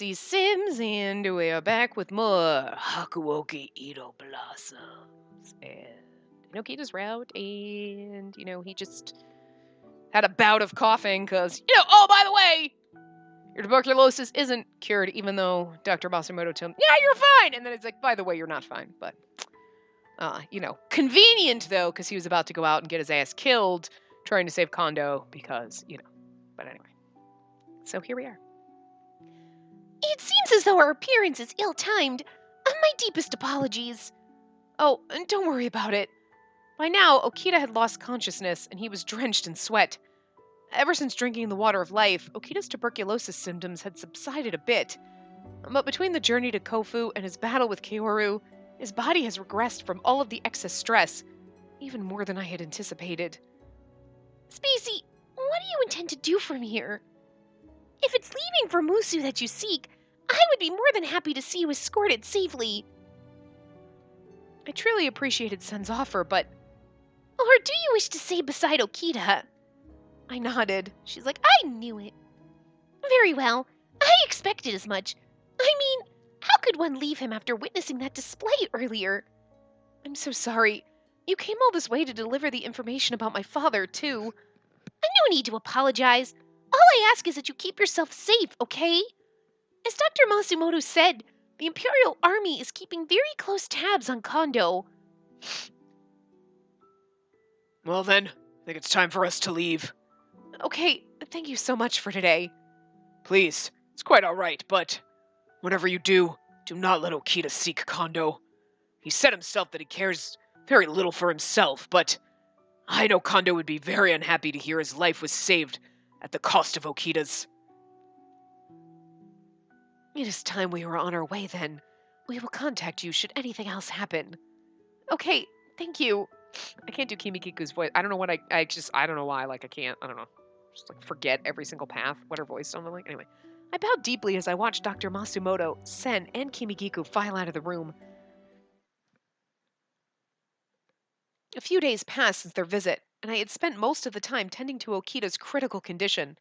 Spacey Sims, and we're back with more Hakuoki Edo Blossoms. And Okita's route, and he just had a bout of coughing because, oh, by the way, your tuberculosis isn't cured, even though Dr. Masumoto told him, yeah, you're fine. And then it's like, by the way, you're not fine. But, convenient, though, because he was about to go out and get his ass killed trying to save Kondo because, But anyway, so here we are. It seems as though our appearance is ill-timed. My deepest apologies. Oh, and don't worry about it. By now, Okita had lost consciousness, and he was drenched in sweat. Ever since drinking the water of life, Okita's tuberculosis symptoms had subsided a bit. But between the journey to Kofu and his battle with Kaoru, his body has regressed from all of the excess stress, even more than I had anticipated. Spacey, what do you intend to do from here? If it's leaving for Musu that you seek, I would be more than happy to see you escorted safely. I truly appreciated Sen's offer, but... Or do you wish to stay beside Okita? I nodded. She's like, I knew it. Very well. I expected as much. I mean, how could one leave him after witnessing that display earlier? I'm so sorry. You came all this way to deliver the information about my father, too. No need to apologize. All I ask is that you keep yourself safe, okay? As Dr. Masumoto said, the Imperial Army is keeping very close tabs on Kondo. Well then, I think it's time for us to leave. Okay, thank you so much for today. Please, it's quite alright, but whatever you do not let Okita seek Kondo. He said himself that he cares very little for himself, but I know Kondo would be very unhappy to hear his life was saved at the cost of Okita's. It is time we were on our way then. We will contact you should anything else happen. Okay, thank you. I can't do Kimikiku's voice. I don't know what I don't know why, I can't, I don't know. Just forget every single path, what her voice sounded like. Anyway, I bowed deeply as I watched Dr. Masumoto, Sen, and Kimikiku file out of the room. A few days passed since their visit, and I had spent most of the time tending to Okita's critical condition.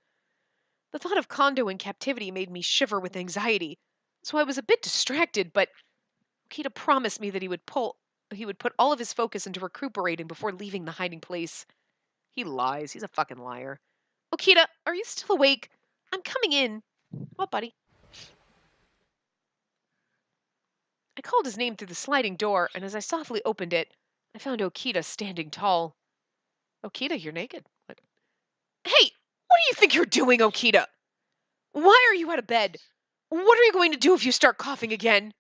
The thought of Kondo in captivity made me shiver with anxiety, so I was a bit distracted, but Okita promised me that he would put all of his focus into recuperating before leaving the hiding place. He lies. He's a fucking liar. Okita, are you still awake? I'm coming in. What, buddy? I called his name through the sliding door, and as I softly opened it, I found Okita standing tall. Okita, you're naked. What? Hey, what do you think you're doing, Okita? Why are you out of bed? What are you going to do if you start coughing again?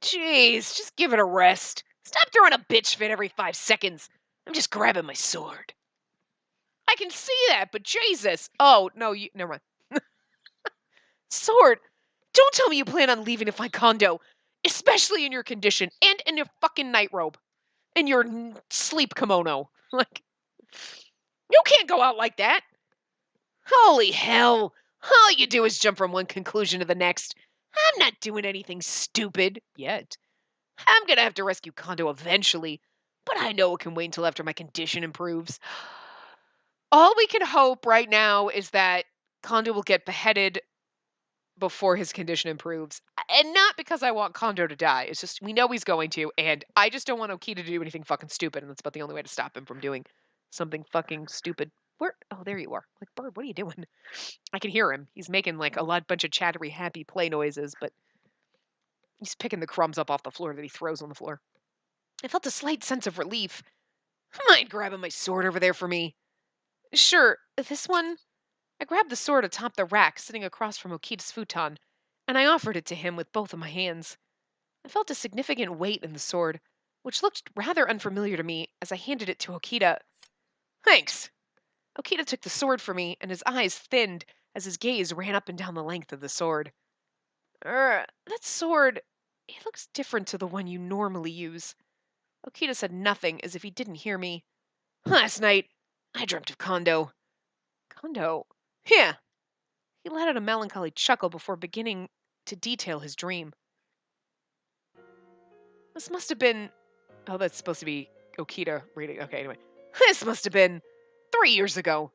Jeez, just give it a rest. Stop throwing a bitch fit every 5 seconds. I'm just grabbing my sword. I can see that, but Jesus. Oh, no, never mind. Sword, don't tell me you plan on leaving to find Kondo, especially in your condition and in your fucking night robe and your sleep kimono. You can't go out like that. Holy hell. All you do is jump from one conclusion to the next. I'm not doing anything stupid yet. I'm gonna have to rescue Kondo eventually, but I know it can wait until after my condition improves. All we can hope right now is that Kondo will get beheaded before his condition improves. And not because I want Kondo to die. It's just, we know he's going to, and I just don't want Okita to do anything fucking stupid, and that's about the only way to stop him from doing something fucking stupid. Where? Oh, there you are. Bird, what are you doing? I can hear him. He's making a bunch of chattery, happy play noises, but he's picking the crumbs up off the floor that he throws on the floor. I felt a slight sense of relief. Mind grabbing my sword over there for me? Sure, this one? I grabbed the sword atop the rack sitting across from Okita's futon, and I offered it to him with both of my hands. I felt a significant weight in the sword, which looked rather unfamiliar to me as I handed it to Okita. Thanks. Okita took the sword from me, and his eyes thinned as his gaze ran up and down the length of the sword. That sword, it looks different to the one you normally use. Okita said nothing, as if he didn't hear me. Last night, I dreamt of Kondo. Kondo? Yeah. He let out a melancholy chuckle before beginning to detail his dream. This must have been... Oh, that's supposed to be Okita reading. Okay, anyway. This must have been 3 years ago,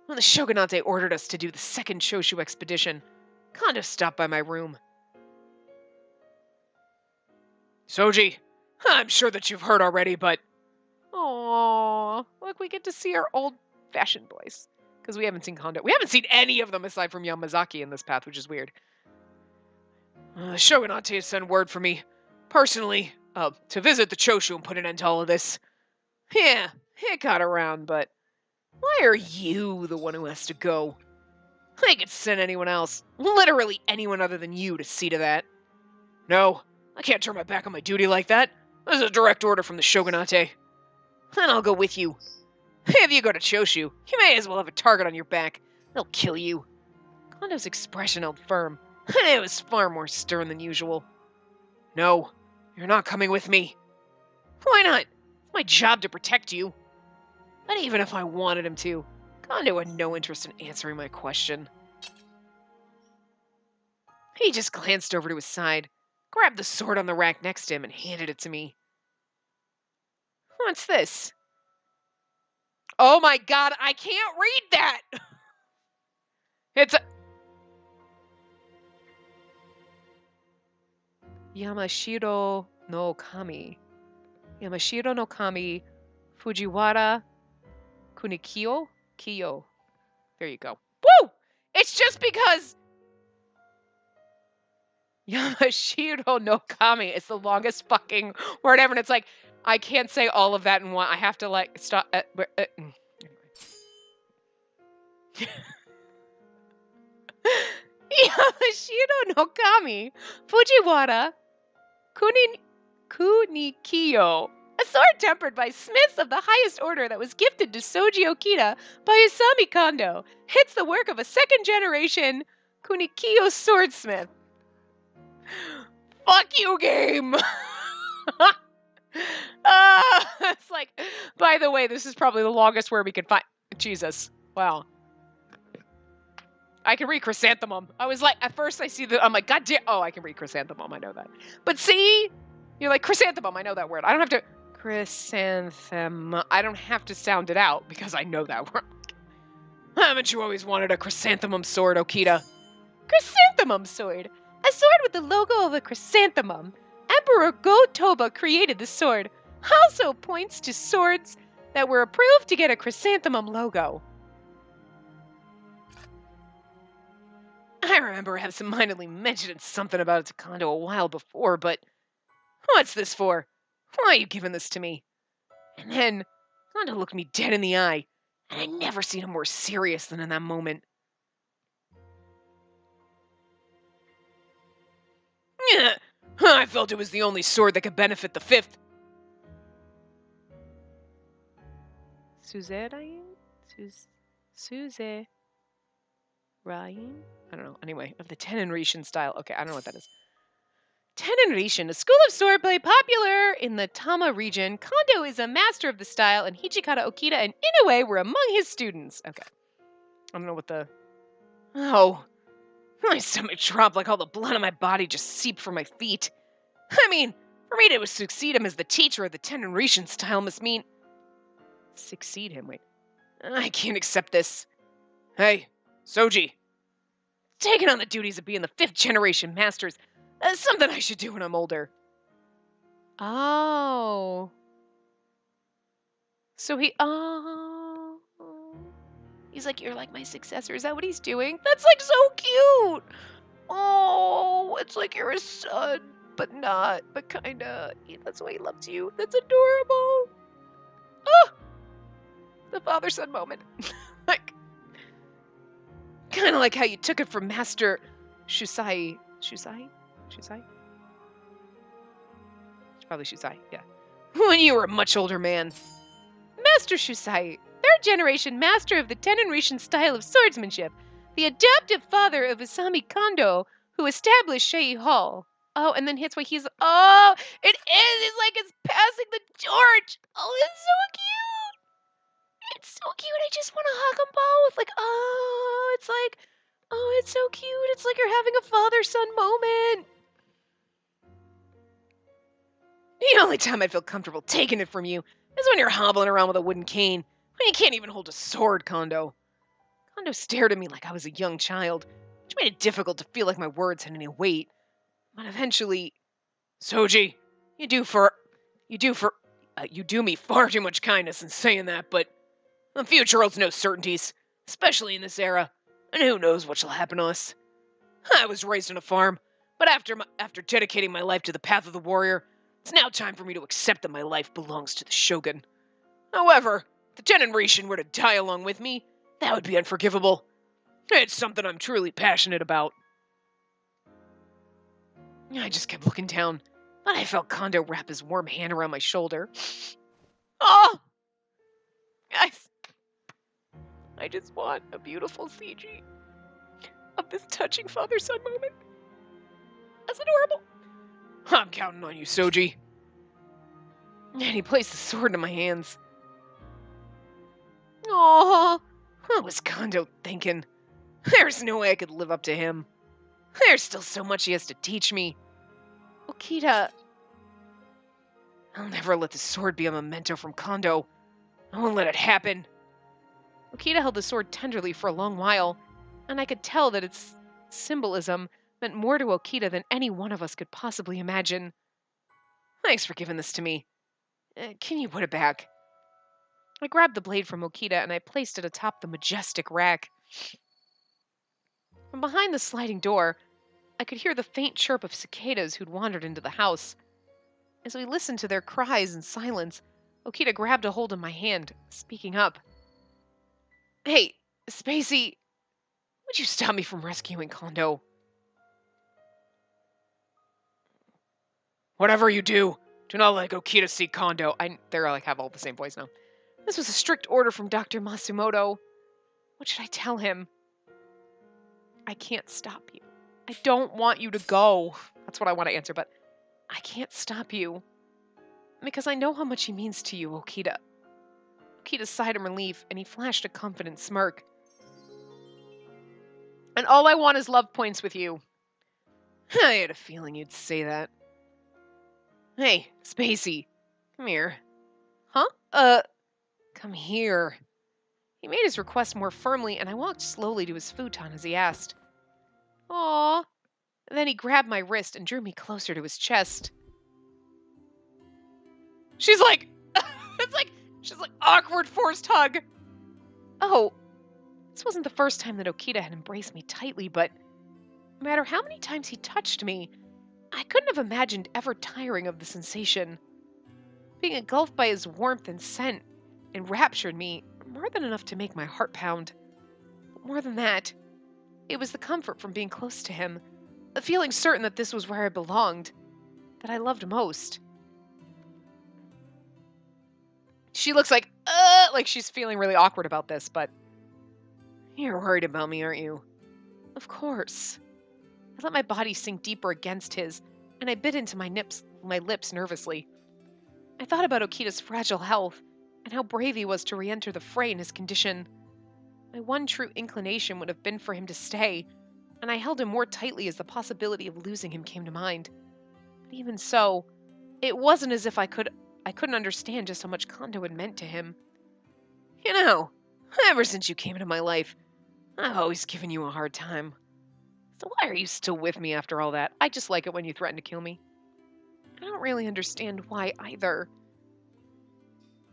when the Shogunate ordered us to do the second Choshu expedition. Kondo stopped by my room. Soji, I'm sure that you've heard already, but... Aww, look, we get to see our old-fashioned boys. Because we haven't seen Kondo. We haven't seen any of them aside from Yamazaki in this path, which is weird. Shogunate sent word for me, personally, to visit the Choshu and put an end to all of this. Yeah, it got around, but why are you the one who has to go? I could send anyone else, literally anyone other than you, to see to that. No, I can't turn my back on my duty like that. This is a direct order from the Shogunate. Then I'll go with you. If you go to Choshu, you may as well have a target on your back. They'll kill you. Kondo's expression held firm, and it was far more stern than usual. No, you're not coming with me. Why not? It's my job to protect you. But even if I wanted him to, Kondo had no interest in answering my question. He just glanced over to his side, grabbed the sword on the rack next to him, and handed it to me. What's this? Oh my god, I can't read that! It's a... Yamashiro no Kami. Yamashiro no Kami Fujiwara Kunikyo? Kiyo. There you go. Woo! It's just because Yamashiro no Kami is the longest fucking word ever, and it's like, I can't say all of that in one. I have to, like, stop. Yamashiro no Kami Fujiwara Kunikyo. A sword tempered by smiths of the highest order that was gifted to Soji Okita by Isami Kondo. It's the work of a second-generation Kunikyo swordsmith. Fuck you, game! It's like, by the way, this is probably the longest word we could find. Jesus. Wow. I can read chrysanthemum. I was like, at first I see the, I'm like, god damn. Oh, I can read chrysanthemum. I know that. But see, you're like, chrysanthemum. I know that word. I don't have to, chrysanthemum. I don't have to sound it out because I know that word. Haven't you always wanted a chrysanthemum sword, Okita? Chrysanthemum sword. A sword with the logo of a chrysanthemum. Emperor Go-Toba created the sword. Also points to swords that were approved to get a chrysanthemum logo. I remember absentmindedly mentioning something about it to Kondo a while before, but what's this for? Why are you giving this to me? And then Kondo looked me dead in the eye, and I'd never seen him more serious than in that moment. Yeah, I felt it was the only sword that could benefit the fifth. Suzerain? Suzerain? I don't know. Anyway, of the Tenon-Rishin style. Okay, I don't know what that is. Tenon-Rishin, a school of swordplay popular in the Tama region. Kondo is a master of the style, and Hijikata Okita and Inoue were among his students. Okay. I don't know what the... Oh. My stomach dropped like all the blood on my body just seeped from my feet. I mean, for me to succeed him as the teacher of the Tenon-Rishin style must mean... Succeed him? Wait. I can't accept this. Hey, Soji. Taking on the duties of being the 5th generation masters. Something I should do when I'm older. Oh. So he... Oh. He's like, you're like my successor. Is that what he's doing? That's like so cute. Oh, it's like you're his son, but not, but kinda. That's why he loves you. That's adorable. Oh, the father-son moment. Like, kind of like how you took it from Master Shusai. Shusai? Shusai? It's probably Shusai, yeah. When you were a much older man. Master Shusai, 3rd generation master of the Tenon-Rishin style of swordsmanship, the adoptive father of Isami Kondo, who established Shei Hall. Oh, and then hits why he's... Oh, it is! It's like it's passing the torch! Oh, it's so cute! It's so cute, I just want to hug them both! Like, oh, it's like... Oh, it's so cute! It's like you're having a father-son moment! The only time I feel comfortable taking it from you is when you're hobbling around with a wooden cane, when you can't even hold a sword, Kondo. Kondo stared at me like I was a young child, which made it difficult to feel like my words had any weight. But eventually, Soji, you do me far too much kindness in saying that, but the future holds no certainties, especially in this era, and who knows what shall happen to us. I was raised on a farm, but after dedicating my life to the path of the warrior, it's now time for me to accept that my life belongs to the Shogun. However, if the generation were to die along with me, that would be unforgivable. It's something I'm truly passionate about. I just kept looking down, but I felt Kondo wrap his warm hand around my shoulder. Oh! Guys, I just want a beautiful CG of this touching father-son moment. That's adorable. I'm counting on you, Soji. And he placed the sword in my hands. Aww, what was Kondo thinking? There's no way I could live up to him. There's still so much he has to teach me. Okita, I'll never let the sword be a memento from Kondo. I won't let it happen. Okita held the sword tenderly for a long while, and I could tell that its symbolism meant more to Okita than any one of us could possibly imagine. Thanks for giving this to me. Can you put it back? I grabbed the blade from Okita and I placed it atop the majestic rack. From behind the sliding door, I could hear the faint chirp of cicadas who'd wandered into the house. As we listened to their cries in silence, Okita grabbed a hold of my hand, speaking up. Hey, Spacey, would you stop me from rescuing Kondo? Whatever you do not let Okita see Kondo. They're like have all the same voice now. This was a strict order from Dr. Matsumoto. What should I tell him? I can't stop you. I don't want you to go. That's what I want to answer, but I can't stop you. Because I know how much he means to you, Okita. Okita sighed in relief, and he flashed a confident smirk. And all I want is love points with you. I had a feeling you'd say that. Hey, Spacey, come here. Huh? Come here. He made his request more firmly, and I walked slowly to his futon as he asked. Aww. Then he grabbed my wrist and drew me closer to his chest. She's like, she's like awkward forced hug. Oh, this wasn't the first time that Okita had embraced me tightly, but no matter how many times he touched me, I couldn't have imagined ever tiring of the sensation. Being engulfed by his warmth and scent enraptured me more than enough to make my heart pound. But more than that, it was the comfort from being close to him, the feeling certain that this was where I belonged, that I loved most. She looks like she's feeling really awkward about this, but you're worried about me, aren't you? Of course. I let my body sink deeper against his, and I bit into my lips nervously. I thought about Okita's fragile health, and how brave he was to re-enter the fray in his condition. My one true inclination would have been for him to stay, and I held him more tightly as the possibility of losing him came to mind. But even so, it wasn't as if I couldn't understand just how much Kondo had meant to him. You know, ever since you came into my life, I've always given you a hard time. So why are you still with me after all that? I just like it when you threaten to kill me. I don't really understand why either.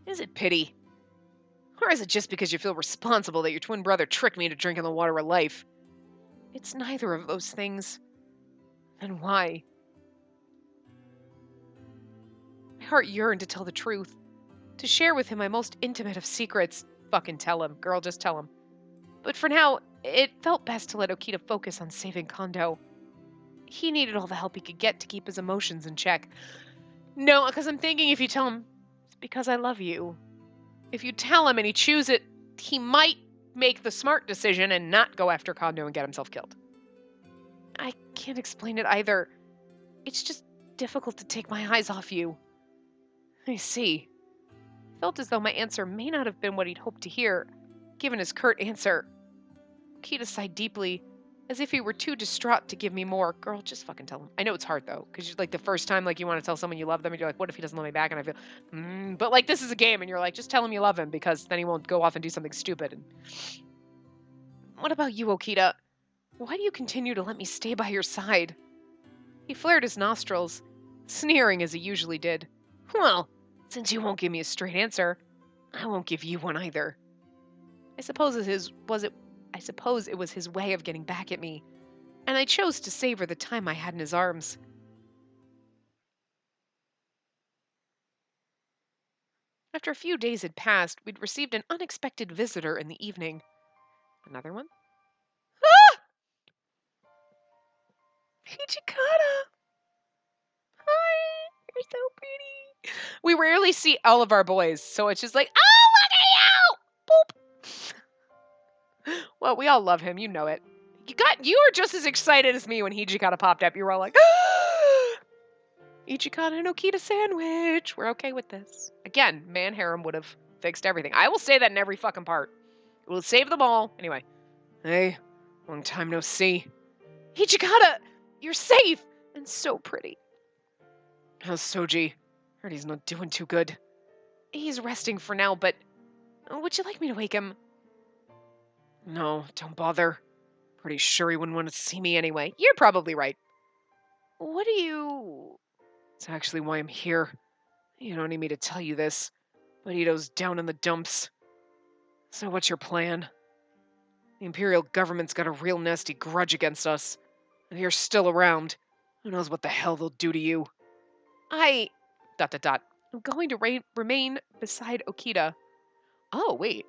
Is it pity? Or is it just because you feel responsible that your twin brother tricked me into drinking the water of life? It's neither of those things. Then why? My heart yearned to tell the truth, to share with him my most intimate of secrets. Fucking tell him, girl, just tell him. But for now, it felt best to let Okita focus on saving Kondo. He needed all the help he could get to keep his emotions in check. No, because I'm thinking if you tell him, it's because I love you. If you tell him and he chews it, he might make the smart decision and not go after Kondo and get himself killed. I can't explain it either. It's just difficult to take my eyes off you. I see. I felt as though my answer may not have been what he'd hoped to hear, given his curt answer. Okita sighed deeply, as if he were too distraught to give me more. Girl, just fucking tell him. I know it's hard, though, because like the first time you want to tell someone you love them, and you're like, what if he doesn't love me back? And I feel, but like this is a game, and you're like, just tell him you love him, because then he won't go off and do something stupid. And what about you, Okita? Why do you continue to let me stay by your side? He flared his nostrils, sneering as he usually did. Well, since you won't give me a straight answer, I won't give you one either. I suppose it was his way of getting back at me, and I chose to savor the time I had in his arms. After a few days had passed, we'd received an unexpected visitor in the evening. Another one? Ah! Hichikata! Hi! You're so pretty. We rarely see all of our boys, so it's just like, oh, look at you! Boop! Well, we all love him, you know it. You were just as excited as me when Hijikata popped up. You were all like, ah! Ichikata and Okita sandwich. We're okay with this. Again, Man Harem would have fixed everything. I will say that in every fucking part. We'll save them all. Anyway. Hey, long time no see. Ichikata, you're safe and so pretty. How's Soji? Heard he's not doing too good. He's resting for now, but would you like me to wake him? No, don't bother. Pretty sure he wouldn't want to see me anyway. You're probably right. What do you... It's actually why I'm here. You don't need me to tell you this, but Ito's down in the dumps. So what's your plan? The Imperial government's got a real nasty grudge against us. If you're still around, who knows what the hell they'll do to you. I'm going to remain beside Okita. Oh, wait.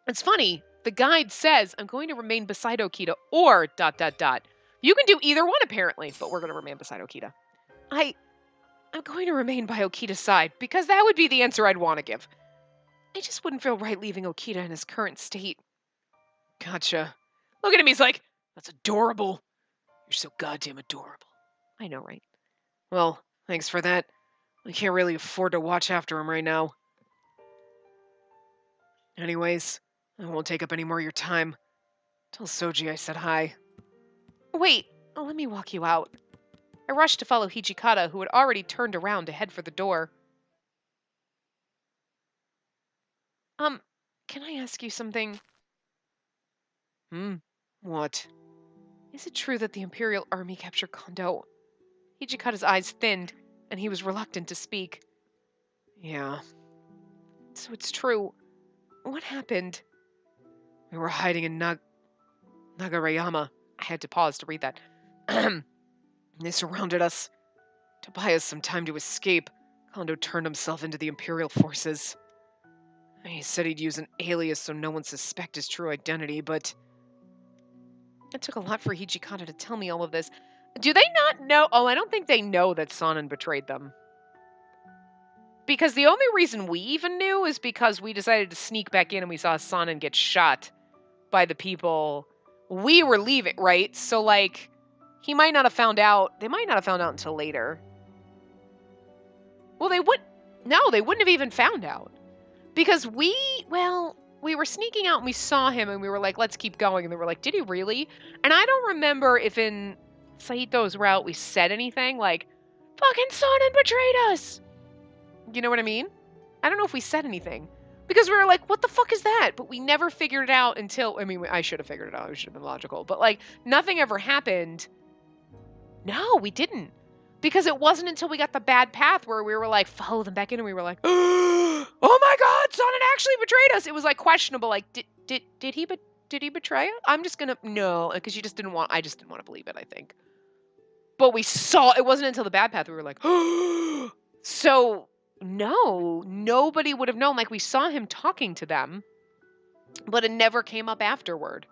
It's funny. The guide says I'm going to remain beside Okita or ... You can do either one, apparently, but we're going to remain beside Okita. I'm going to remain by Okita's side, because that would be the answer I'd want to give. I just wouldn't feel right leaving Okita in his current state. Gotcha. Look at him, he's like, that's adorable. You're so goddamn adorable. I know, right? Well, thanks for that. I can't really afford to watch after him right now. Anyways, I won't take up any more of your time. Tell Soji I said hi. Wait, let me walk you out. I rushed to follow Hijikata, who had already turned around to head for the door. Can I ask you something? What? Is it true that the Imperial Army captured Kondo? Hijikata's eyes thinned, and he was reluctant to speak. Yeah. So it's true. What happened? We were hiding in Nagarayama. I had to pause to read that. They surrounded us. To buy us some time to escape, Kondo turned himself into the Imperial forces. He said he'd use an alias so no one suspect his true identity, but... It took a lot for Hijikata to tell me all of this. Do they not know? Oh, I don't think they know that Sanan betrayed them. Because the only reason we even knew is because we decided to sneak back in and we saw Sanan get shot by the people. We were leaving, right? So, like, he might not have found out. They might not have found out until later. Well, they wouldn't have even found out. Because we were sneaking out and we saw him and we were like, let's keep going. And they were like, did he really? And I don't remember if in Saito's route we said anything like, fucking Sanan betrayed us. You know what I mean? I don't know if we said anything. Because we were like, what the fuck is that? But we never figured it out until, I mean, I should have figured it out. It should have been logical. But like, nothing ever happened. No, we didn't. Because it wasn't until we got the bad path where we were like, follow them back in, and we were like, oh my god, Sanan actually betrayed us. It was like questionable, like, did he betray us? I'm just gonna, no, because I just didn't want to believe it, I think. But we saw, it wasn't until the bad path we were like, so, no, nobody would have known. Like, we saw him talking to them, but it never came up afterward.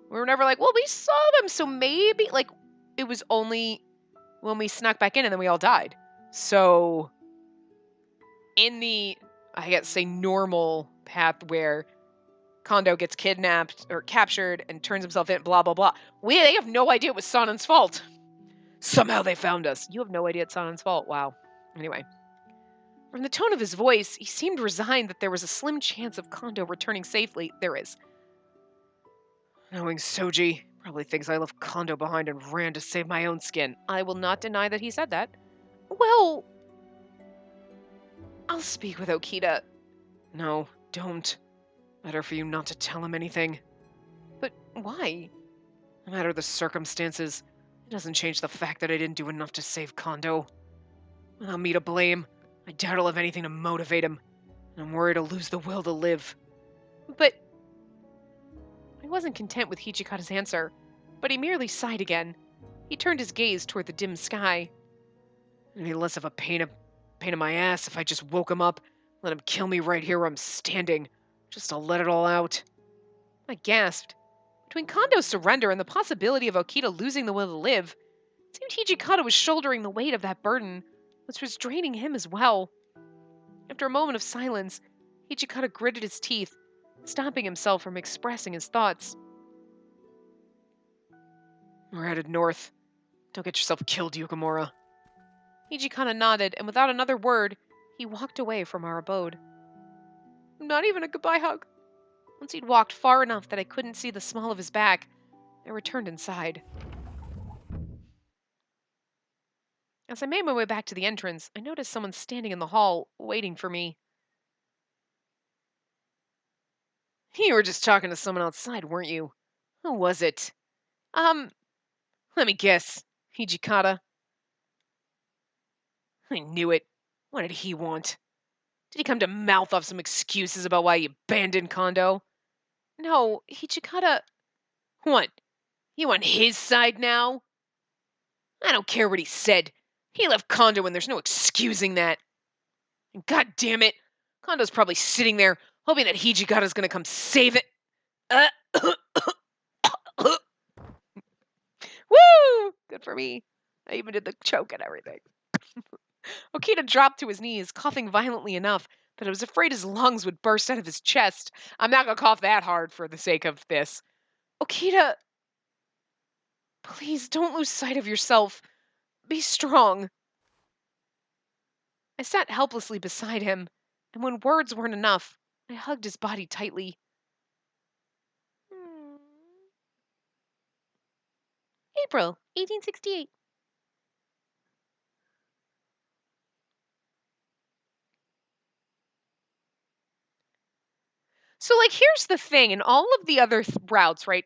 We were never like, well, we saw them, so maybe, like, it was only when we snuck back in and then we all died. So, in the, I guess, say normal path where Kondo gets kidnapped or captured and turns himself in, blah, blah, blah. They have no idea it was Sanan's fault. Somehow they found us. You have no idea it's Sanan's fault. Wow. Anyway. From the tone of his voice, he seemed resigned that there was a slim chance of Kondo returning safely. There is. Knowing Soji, probably thinks I left Kondo behind and ran to save my own skin. I will not deny that he said that. Well, I'll speak with Okita. No, don't. Better for you not to tell him anything. But why? No matter the circumstances, it doesn't change the fact that I didn't do enough to save Kondo. Without me to blame, I doubt I'll have anything to motivate him, and I'm worried I'll lose the will to live. But I wasn't content with Hichikata's answer, but he merely sighed again. He turned his gaze toward the dim sky. It'd be less of a pain in my ass if I just woke him up, let him kill me right here where I'm standing, just to let it all out. I gasped. Between Kondo's surrender and the possibility of Okita losing the will to live, it seemed Hijikata was shouldering the weight of that burden, which was draining him as well. After a moment of silence, Hijikata gritted his teeth, stopping himself from expressing his thoughts. We're headed north. Don't get yourself killed, Yukimura. Hijikata nodded, and without another word, he walked away from our abode. Not even a goodbye hug. Once he'd walked far enough that I couldn't see the small of his back, I returned inside. As I made my way back to the entrance, I noticed someone standing in the hall, waiting for me. You were just talking to someone outside, weren't you? Who was it? Let me guess. Hijikata. I knew it. What did he want? Did he come to mouth off some excuses about why he abandoned Kondo? No, Hijikata. What? You on his side now? I don't care what he said. He left Kondo and there's no excusing that. And god damn it, Kondo's probably sitting there hoping that Hijikata's gonna come save it. Woo! Good for me. I even did the choke and everything. Okita dropped to his knees, coughing violently enough that I was afraid his lungs would burst out of his chest. I'm not gonna cough that hard for the sake of this. Okita, please don't lose sight of yourself. Be strong. I sat helplessly beside him, and when words weren't enough, I hugged his body tightly. April 1868. So, like, here's the thing in all of the other routes, right?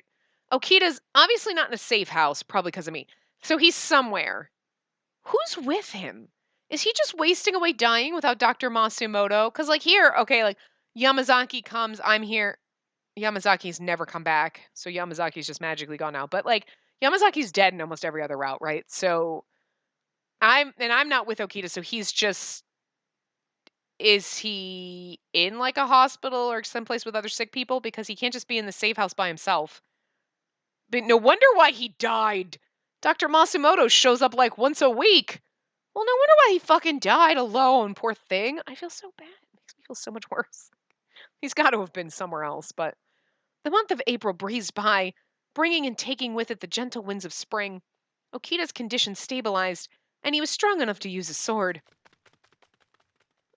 Okita's obviously not in a safe house, probably because of me. So he's somewhere. Who's with him? Is he just wasting away dying without Dr. Masumoto? Because, like, here, okay, like, Yamazaki comes, I'm here. Yamazaki's never come back, so Yamazaki's just magically gone now. But, like, Yamazaki's dead in almost every other route, right? So I'm not with Okita, so he's just, is he in like a hospital or someplace with other sick people? Because he can't just be in the safe house by himself. But no wonder why he died. Dr. Masumoto shows up like once a week. Well, no wonder why he fucking died alone. Poor thing. I feel so bad. It makes me feel so much worse. He's got to have been somewhere else. But the month of April breezed by, bringing and taking with it the gentle winds of spring. Okita's condition stabilized, and he was strong enough to use his sword.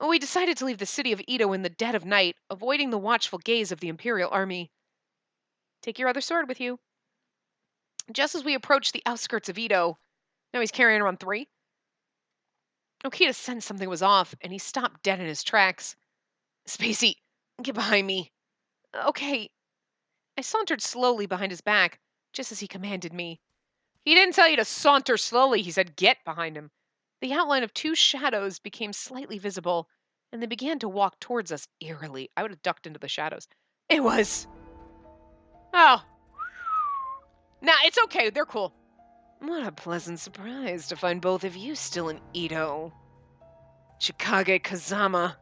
We decided to leave the city of Ito in the dead of night, avoiding the watchful gaze of the Imperial Army. Take your other sword with you. Just as we approached the outskirts of Ito, now he's carrying around 3, Okita sensed something was off, and he stopped dead in his tracks. Spacey, get behind me. Okay. I sauntered slowly behind his back, just as he commanded me. He didn't tell you to saunter slowly, he said get behind him. The outline of 2 shadows became slightly visible, and they began to walk towards us eerily. I would have ducked into the shadows. It was... Oh. Nah, it's okay. They're cool. What a pleasant surprise to find both of you still in Ito. Chikage Kazama.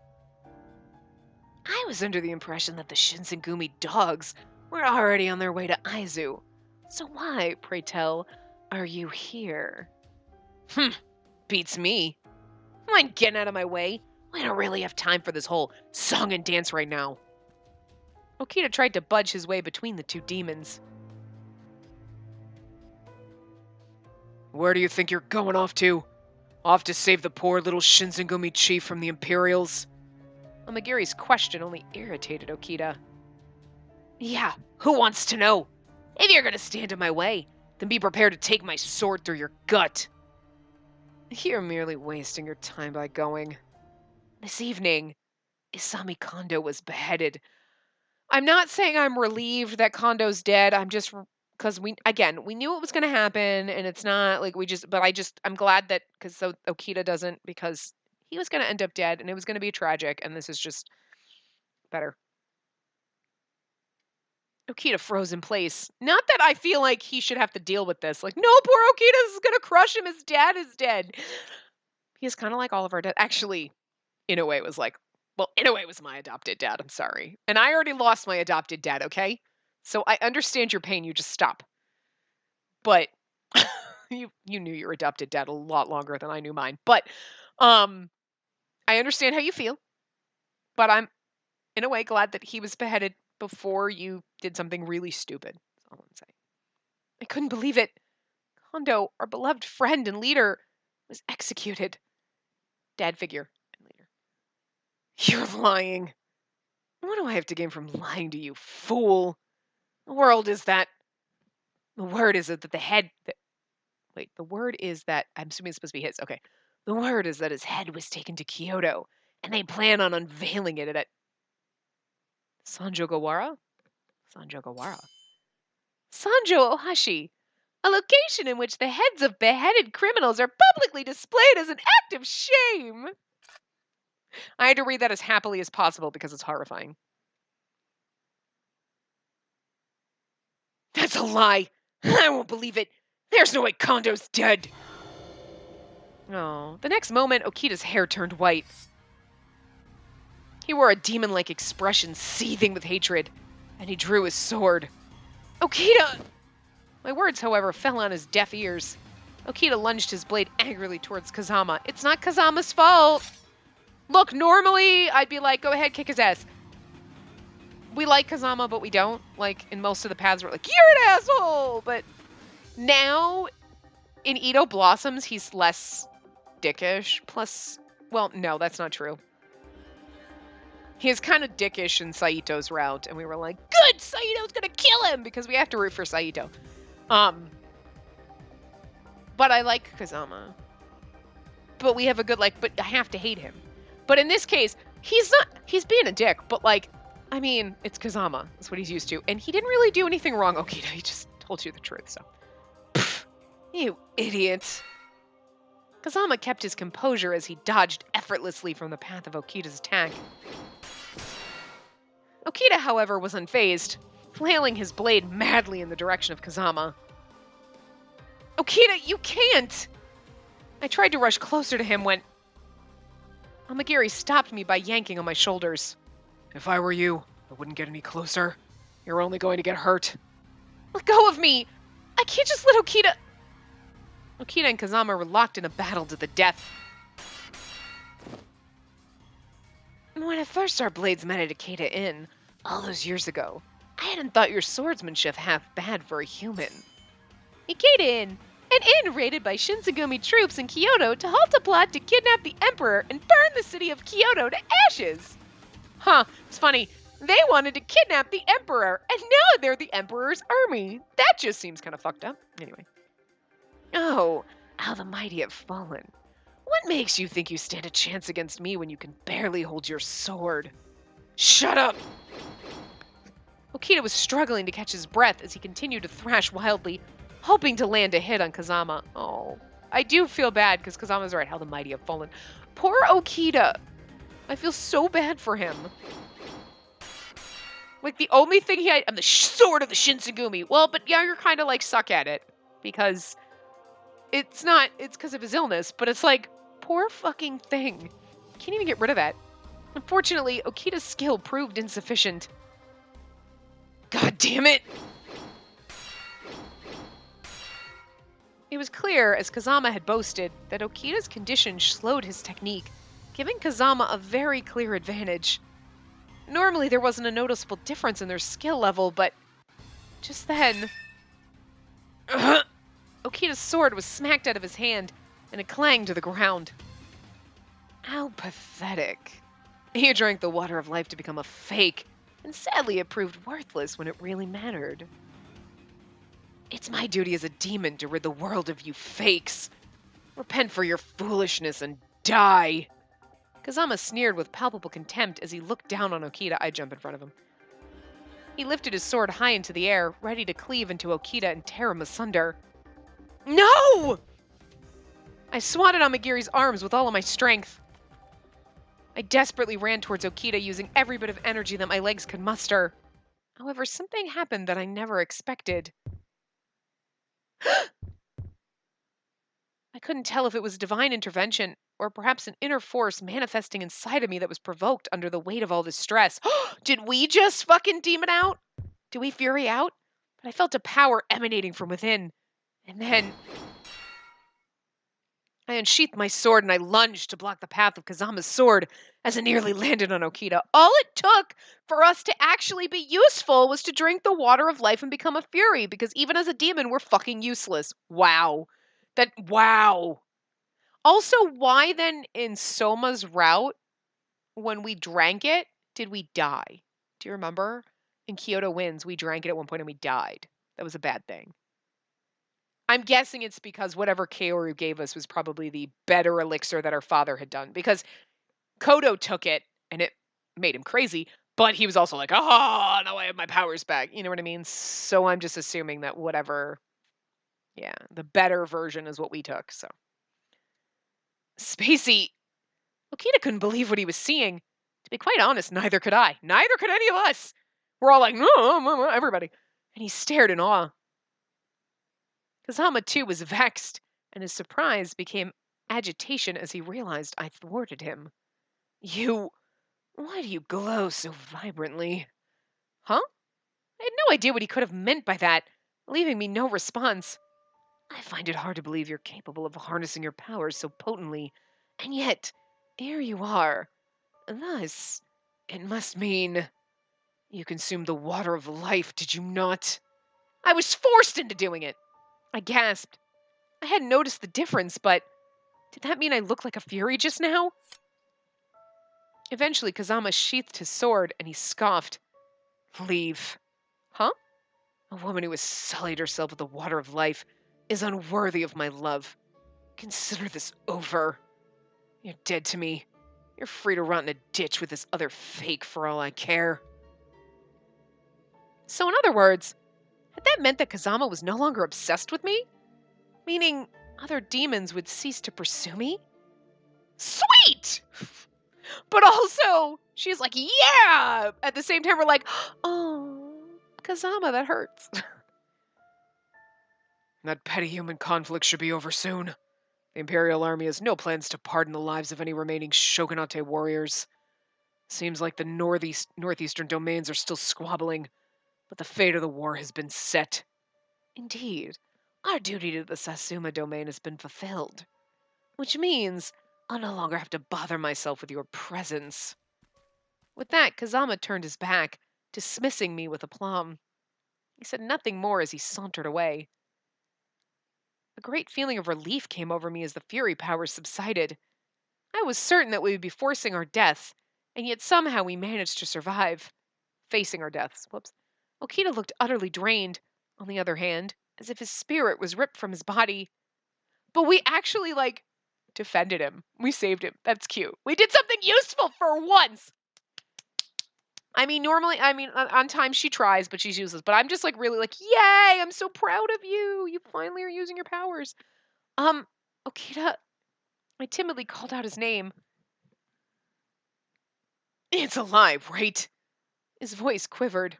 I was under the impression that the Shinsengumi dogs were already on their way to Aizu. So why, pray tell, are you here? Beats me. Mind getting out of my way? I don't really have time for this whole song and dance right now. Okita tried to budge his way between the 2 demons. Where do you think you're going off to? Off to save the poor little Shinsengumi chief from the Imperials? Omagiri's question only irritated Okita. Yeah, who wants to know? If you're gonna stand in my way, then be prepared to take my sword through your gut. You're merely wasting your time by going. This evening, Isami Kondo was beheaded. I'm not saying I'm relieved that Kondo's dead. I'm just because we knew it was going to happen, and it's not like I'm glad that, because so Okita doesn't, because he was going to end up dead, and it was going to be tragic, and this is just better. Okita froze in place. Not that I feel like he should have to deal with this. Like, no, poor Okita is going to crush him. His dad is dead. He's kind of like all of our dad. Actually, in a way, it was like, well, in a way, it was my adopted dad. I'm sorry. And I already lost my adopted dad, okay? So I understand your pain. You just stop. But you knew your adopted dad a lot longer than I knew mine. But I understand how you feel. But I'm, in a way, glad that he was beheaded before you did something really stupid. That's all I'm saying. I couldn't believe it. Kondo, our beloved friend and leader, was executed. Dad figure and leader. You're lying. What do I have to gain from lying to you, fool? The word is that the word is that, I'm assuming it's supposed to be his. Okay. The word is that his head was taken to Kyoto, and they plan on unveiling it at Sanjogawara? Sanjogawara. Sanjo Ohashi, a location in which the heads of beheaded criminals are publicly displayed as an act of shame. I had to read that as happily as possible because it's horrifying. That's a lie. I won't believe it. There's no way Kondo's dead. Oh, the next moment, Okita's hair turned white. He wore a demon-like expression, seething with hatred, and he drew his sword. Okita! My words, however, fell on his deaf ears. Okita lunged his blade angrily towards Kazama. It's not Kazama's fault. Look, normally I'd be like, go ahead, kick his ass. We like Kazama, but we don't. Like, in most of the paths, we're like, you're an asshole! But now, in Ito Blossoms, he's less dickish. Plus, well, no, that's not true. He is kind of dickish in Saito's route, and we were like, good, Saito's gonna kill him! Because we have to root for Saito. But I like Kazama. But we have a good, but I have to hate him. But in this case, he's being a dick, but I mean, it's Kazama. That's what he's used to. And he didn't really do anything wrong, Okita. He just told you the truth, so. Pfft, you idiot. Kazama kept his composure as he dodged effortlessly from the path of Okita's attack. Okita, however, was unfazed, flailing his blade madly in the direction of Kazama. Okita, you can't! I tried to rush closer to him when Amagiri stopped me by yanking on my shoulders. If I were you, I wouldn't get any closer. You're only going to get hurt. Let go of me! I can't just let Okita... Okita and Kazama were locked in a battle to the death. When at first our blades met at Ikeda Inn, all those years ago, I hadn't thought your swordsmanship half bad for a human. Ikeda Inn, an inn raided by Shinsengumi troops in Kyoto to halt a plot to kidnap the emperor and burn the city of Kyoto to ashes. Huh, it's funny. They wanted to kidnap the emperor, and now they're the emperor's army. That just seems kind of fucked up. Anyway. Oh, how the mighty have fallen. What makes you think you stand a chance against me when you can barely hold your sword? Shut up! Okita was struggling to catch his breath as he continued to thrash wildly, hoping to land a hit on Kazama. Oh, I do feel bad because Kazama's right, how the mighty have fallen. Poor Okita! I feel so bad for him. Like, the only thing he had... I'm the sword of the Shinsengumi. Well, but yeah, you're kind of, suck at it. Because it's not... It's because of his illness. But it's like, poor fucking thing. Can't even get rid of that. Unfortunately, Okita's skill proved insufficient. God damn it! It was clear, as Kazama had boasted, that Okita's condition slowed his technique, giving Kazama a very clear advantage. Normally, there wasn't a noticeable difference in their skill level, but just then... Okita's sword was smacked out of his hand, and it clanged to the ground. How pathetic. He drank the water of life to become a fake, and sadly it proved worthless when it really mattered. It's my duty as a demon to rid the world of you fakes. Repent for your foolishness and die. Kazama sneered with palpable contempt as he looked down on Okita. I jump in front of him. He lifted his sword high into the air, ready to cleave into Okita and tear him asunder. No! I swatted on Magiri's arms with all of my strength. I desperately ran towards Okita using every bit of energy that my legs could muster. However, something happened that I never expected. I couldn't tell if it was divine intervention or perhaps an inner force manifesting inside of me that was provoked under the weight of all this stress. Did we just fucking demon out? Did we fury out? But I felt a power emanating from within. And then I unsheathed my sword and I lunged to block the path of Kazama's sword as it nearly landed on Okita. All it took for us to actually be useful was to drink the water of life and become a fury, because even as a demon, we're fucking useless. Wow. Wow. Also, why then in Soma's route, when we drank it, did we die? Do you remember? In Kyoto Winds, we drank it at one point and we died. That was a bad thing. I'm guessing it's because whatever Kaoru gave us was probably the better elixir that our father had done. Because Kodo took it and it made him crazy, but he was also like, oh, now I have my powers back. You know what I mean? So I'm just assuming that whatever, yeah, the better version is what we took. So Spacey, Okita couldn't believe what he was seeing. To be quite honest, neither could I. Neither could any of us. We're all like, no, everybody. And he stared in awe. Kazama, too, was vexed, and his surprise became agitation as he realized I thwarted him. Why do you glow so vibrantly? Huh? I had no idea what he could have meant by that, leaving me no response. I find it hard to believe you're capable of harnessing your powers so potently, and yet, here you are. Thus, it must mean you consumed the water of life, did you not? I was forced into doing it. I gasped. I hadn't noticed the difference, but did that mean I looked like a fury just now? Eventually, Kazama sheathed his sword and he scoffed. Leave. Huh? A woman who has sullied herself with the water of life is unworthy of my love. Consider this over. You're dead to me. You're free to rot in a ditch with this other fake for all I care. So in other words, had that meant that Kazama was no longer obsessed with me? Meaning other demons would cease to pursue me? Sweet! But also, she's like, yeah! At the same time, we're like, oh, Kazama, that hurts. That petty human conflict should be over soon. The Imperial Army has no plans to pardon the lives of any remaining Shogunate warriors. Seems like the northeastern domains are still squabbling, but the fate of the war has been set. Indeed, our duty to the Satsuma domain has been fulfilled, which means I'll no longer have to bother myself with your presence. With that, Kazama turned his back, dismissing me with aplomb. He said nothing more as he sauntered away. A great feeling of relief came over me as the fury powers subsided. I was certain that we would be forcing our deaths, and yet somehow we managed to survive. Facing our deaths. Whoops. Okita looked utterly drained, on the other hand, as if his spirit was ripped from his body. But we actually, defended him. We saved him. That's cute. We did something useful for once! Normally, on time she tries, but she's useless. But I'm just, really yay! I'm so proud of you! You finally are using your powers. Okita, I timidly called out his name. It's a lie, right? His voice quivered.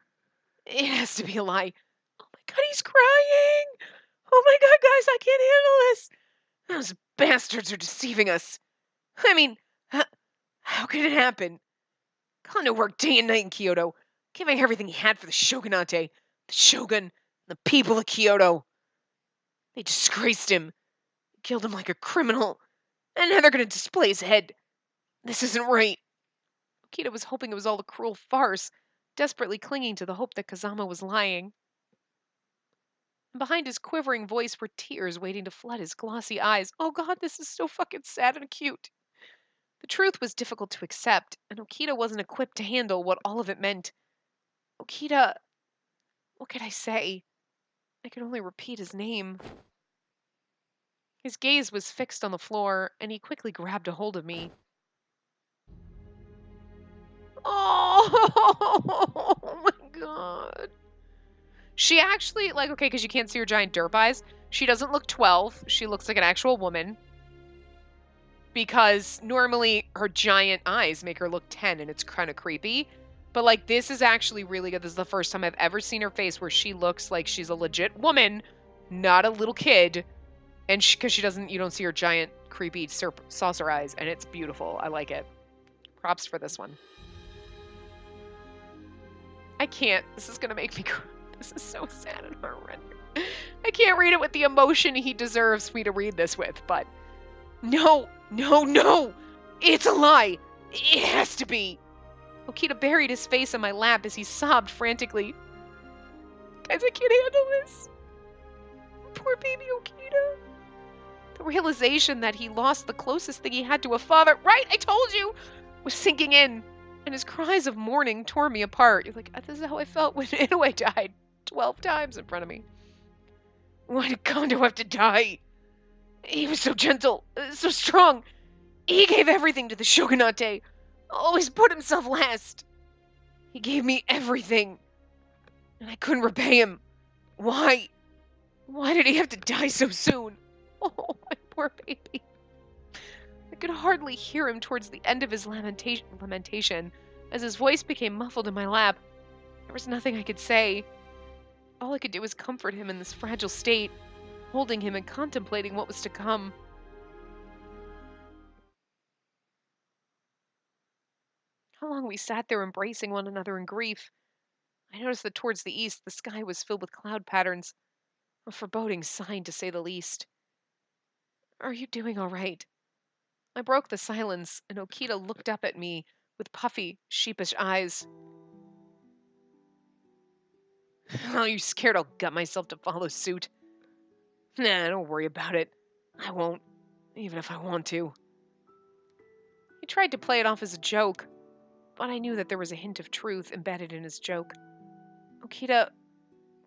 It has to be a lie. Oh my god, he's crying! Oh my god, guys, I can't handle this! Those bastards are deceiving us. How could it happen? Kondo worked day and night in Kyoto, giving everything he had for the shogunate, the shogun, the people of Kyoto. They disgraced him, killed him like a criminal, and now they're going to display his head. This isn't right. Okita was hoping it was all a cruel farce, desperately clinging to the hope that Kazama was lying. And behind his quivering voice were tears waiting to flood his glossy eyes. Oh god, this is so fucking sad and cute. The truth was difficult to accept, and Okita wasn't equipped to handle what all of it meant. Okita, what could I say? I could only repeat his name. His gaze was fixed on the floor, and he quickly grabbed a hold of me. Oh my God. She actually, like, okay, because you can't see her giant derp eyes. She doesn't look 12. She looks like an actual woman. Because normally her giant eyes make her look 10 and it's kind of creepy. But, like, this is actually really good. This is the first time I've ever seen her face where she looks like she's a legit woman, not a little kid. And because she doesn't, you don't see her giant, creepy saucer eyes. And it's beautiful. I like it. Props for this one. I can't. This is going to make me cry. This is so sad and heart-rending. I can't read it with the emotion he deserves me to read this with, but... No! No, no! It's a lie! It has to be! Okita buried his face in my lap as he sobbed frantically. Guys, I can't handle this. Poor baby Okita. The realization that he lost the closest thing he had to a father, right, I told you, was sinking in. And his cries of mourning tore me apart. You're like, this is how I felt when Inoue died 12 times in front of me. Why did Kondo have to die? He was so gentle, so strong. He gave everything to the shogunate. Always put himself last. He gave me everything. And I couldn't repay him. Why? Why did he have to die so soon? Oh, my poor baby. I could hardly hear him towards the end of his lamentation as his voice became muffled in my lap. There was nothing I could say. All I could do was comfort him in this fragile state, holding him and contemplating what was to come. How long we sat there embracing one another in grief. I noticed that towards the east the sky was filled with cloud patterns, a foreboding sign to say the least. Are you doing all right? I broke the silence, and Okita looked up at me with puffy, sheepish eyes. Oh, you scared I'll gut myself to follow suit? Nah, don't worry about it. I won't, even if I want to. He tried to play it off as a joke, but I knew that there was a hint of truth embedded in his joke. Okita,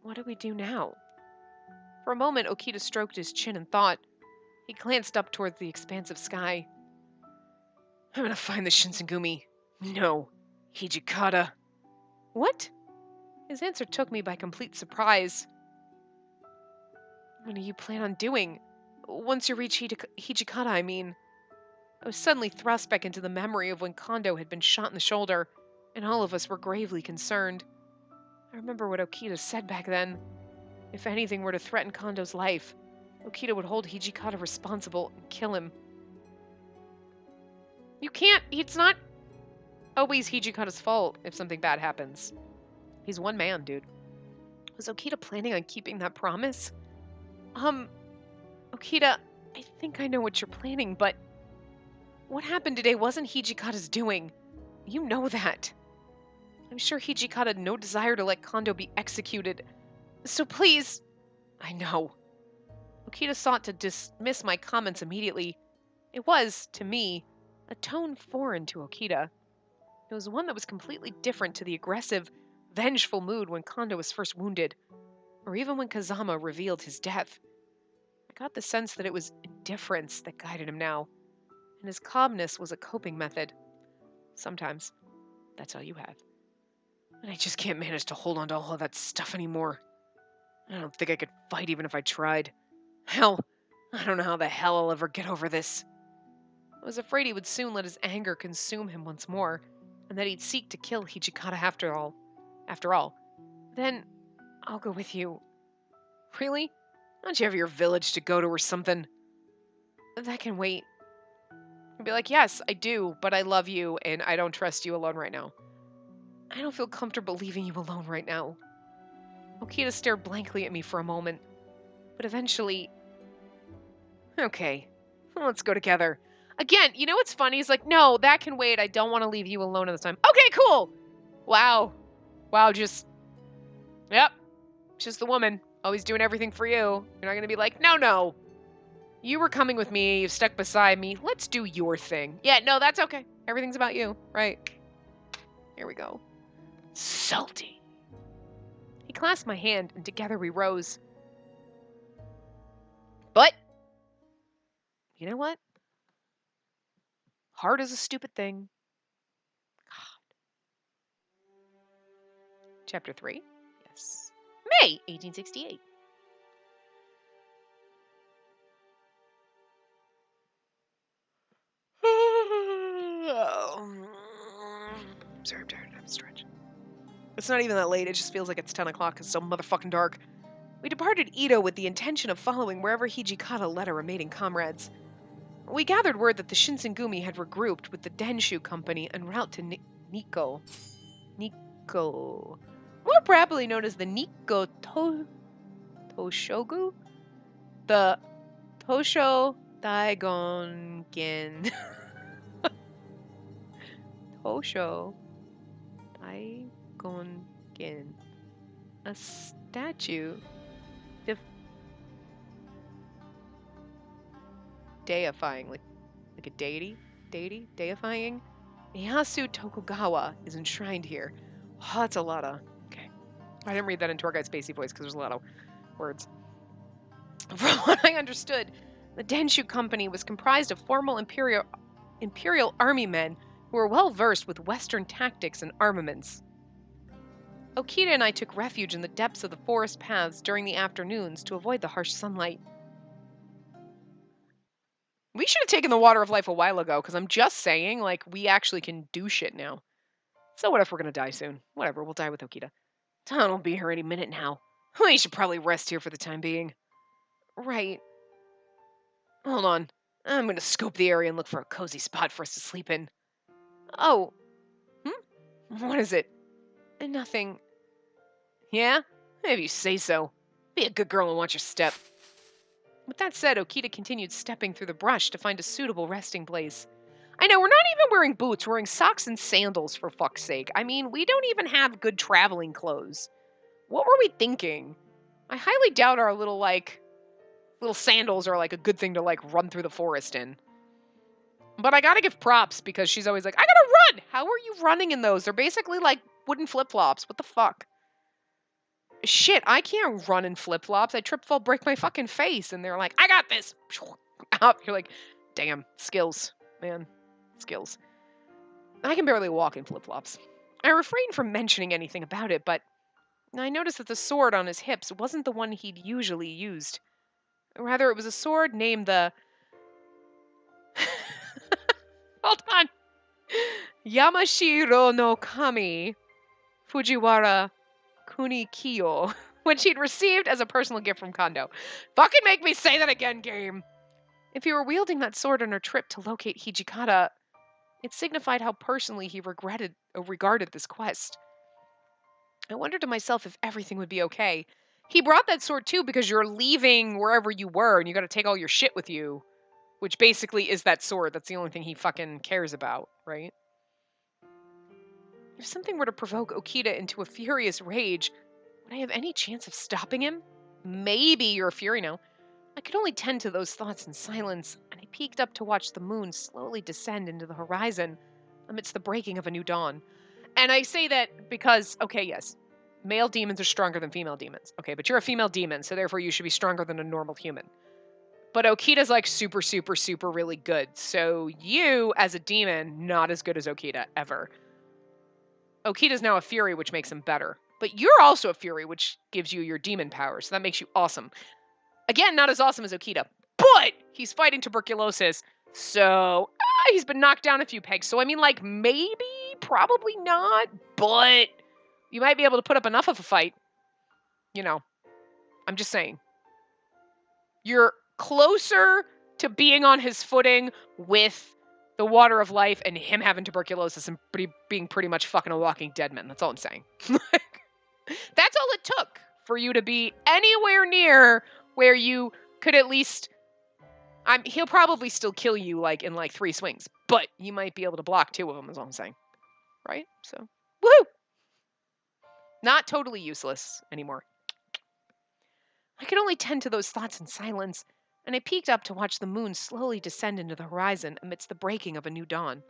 what do we do now? For a moment, Okita stroked his chin in thought. He glanced up towards the expansive sky. I'm gonna find the Shinsengumi. No, Hijikata. What? His answer took me by complete surprise. What do you plan on doing? Once you reach Hijikata, I mean. I was suddenly thrust back into the memory of when Kondo had been shot in the shoulder, and all of us were gravely concerned. I remember what Okita said back then. If anything were to threaten Kondo's life, Okita would hold Hijikata responsible and kill him. You can't, it's not always Hijikata's fault if something bad happens. He's one man, dude. Was Okita planning on keeping that promise? Okita, I think I know what you're planning, but what happened today wasn't Hijikata's doing. You know that. I'm sure Hijikata had no desire to let Kondo be executed. So please... I know. Okita sought to dismiss my comments immediately. It was, to me, a tone foreign to Okita. It was one that was completely different to the aggressive, vengeful mood when Kondo was first wounded, or even when Kazama revealed his death. I got the sense that it was indifference that guided him now, and his calmness was a coping method. Sometimes, that's all you have. And I just can't manage to hold on to all of that stuff anymore. I don't think I could fight even if I tried. Hell, I don't know how the hell I'll ever get over this. I was afraid he would soon let his anger consume him once more, and that he'd seek to kill Hijikata after all. Then, I'll go with you. Really? Don't you have your village to go to or something? That can wait. I'd be like, yes, I do, but I love you, and I don't trust you alone right now. I don't feel comfortable leaving you alone right now. Okita stared blankly at me for a moment, but eventually... Okay, let's go together. Again, you know what's funny? He's like, no, that can wait. I don't want to leave you alone at this time. Okay, cool. Wow. Wow, just... Yep. Just the woman. Always doing everything for you. You're not going to be like, no. You were coming with me. You've stuck beside me. Let's do your thing. Yeah, no, that's okay. Everything's about you. Right. Here we go. Salty. He clasped my hand, and together we rose. But, you know what? Heart is a stupid thing. God. Chapter 3. Yes. May 1868. Sorry, I'm tired. I'm stretched. It's not even that late. It just feels like it's 10 o'clock. It's so motherfucking dark. We departed Ito with the intention of following wherever Hijikata led our remaining comrades. We gathered word that the Shinsengumi had regrouped with the Denshu Company en route to Nikko. Nikko. More properly known as the Nikko Toshogu? The Tosho Daigongen. Tosho Daigongen. A statue deifying, like a deity, deifying. Miyasu Tokugawa is enshrined here. Oh, that's a lot of. Okay, I didn't read that in tour guide Spacey voice because there's a lot of words. From what I understood, the Denshu Company was comprised of formal imperial army men who were well versed with Western tactics and armaments. Okita and I took refuge in the depths of the forest paths during the afternoons to avoid the harsh sunlight. We should have taken the water of life a while ago, because I'm just saying, like, we actually can do shit now. So what if we're gonna die soon? Whatever, we'll die with Okita. Don will be here any minute now. We should probably rest here for the time being. Right. Hold on. I'm gonna scope the area and look for a cozy spot for us to sleep in. Oh. What is it? Nothing. Yeah? If you say so. Be a good girl and watch your step. With that said, Okita continued stepping through the brush to find a suitable resting place. I know, we're not even wearing boots, we're wearing socks and sandals, for fuck's sake. I mean, we don't even have good traveling clothes. What were we thinking? I highly doubt our little sandals are, like, a good thing to, like, run through the forest in. But I gotta give props, because she's always like, I gotta run! How are you running in those? They're basically, like, wooden flip-flops. What the fuck? Shit, I can't run in flip-flops. I trip, fall, break my fucking face. And they're like, I got this! Up. You're like, damn, skills, man. Skills. I can barely walk in flip-flops. I refrained from mentioning anything about it, but I noticed that the sword on his hips wasn't the one he'd usually used. Rather, it was a sword named the... Hold on. Yamashiro no Kami Fujiwara Kunikiyo, which he'd received as a personal gift from Kondo. Fucking make me say that again, game! If he were wielding that sword on our trip to locate Hijikata, it signified how personally he regarded this quest. I wondered to myself if everything would be okay. He brought that sword too because you're leaving wherever you were and you gotta take all your shit with you. Which basically is that sword. That's the only thing he fucking cares about, right? If something were to provoke Okita into a furious rage, would I have any chance of stopping him? Maybe you're a fury now. I could only tend to those thoughts in silence, and I peeked up to watch the moon slowly descend into the horizon amidst the breaking of a new dawn. And I say that because, okay, yes, male demons are stronger than female demons. Okay, but you're a female demon, so therefore you should be stronger than a normal human. But Okita's like super, super, super really good. So you, as a demon, not as good as Okita, ever. Okita's now a fury, which makes him better. But you're also a fury, which gives you your demon powers. So that makes you awesome. Again, not as awesome as Okita. But he's fighting tuberculosis. So he's been knocked down a few pegs. So I mean, like, maybe, probably not. But you might be able to put up enough of a fight. You know, I'm just saying. You're closer to being on his footing with the water of life and him having tuberculosis and being pretty much fucking a walking dead man. That's all I'm saying. That's all it took for you to be anywhere near where you could at least... he'll probably still kill you like in like 3 swings, but you might be able to block 2 of them is all I'm saying. Right? So, woohoo! Not totally useless anymore. I could only tend to those thoughts in silence, and I peeked up to watch the moon slowly descend into the horizon amidst the breaking of a new dawn.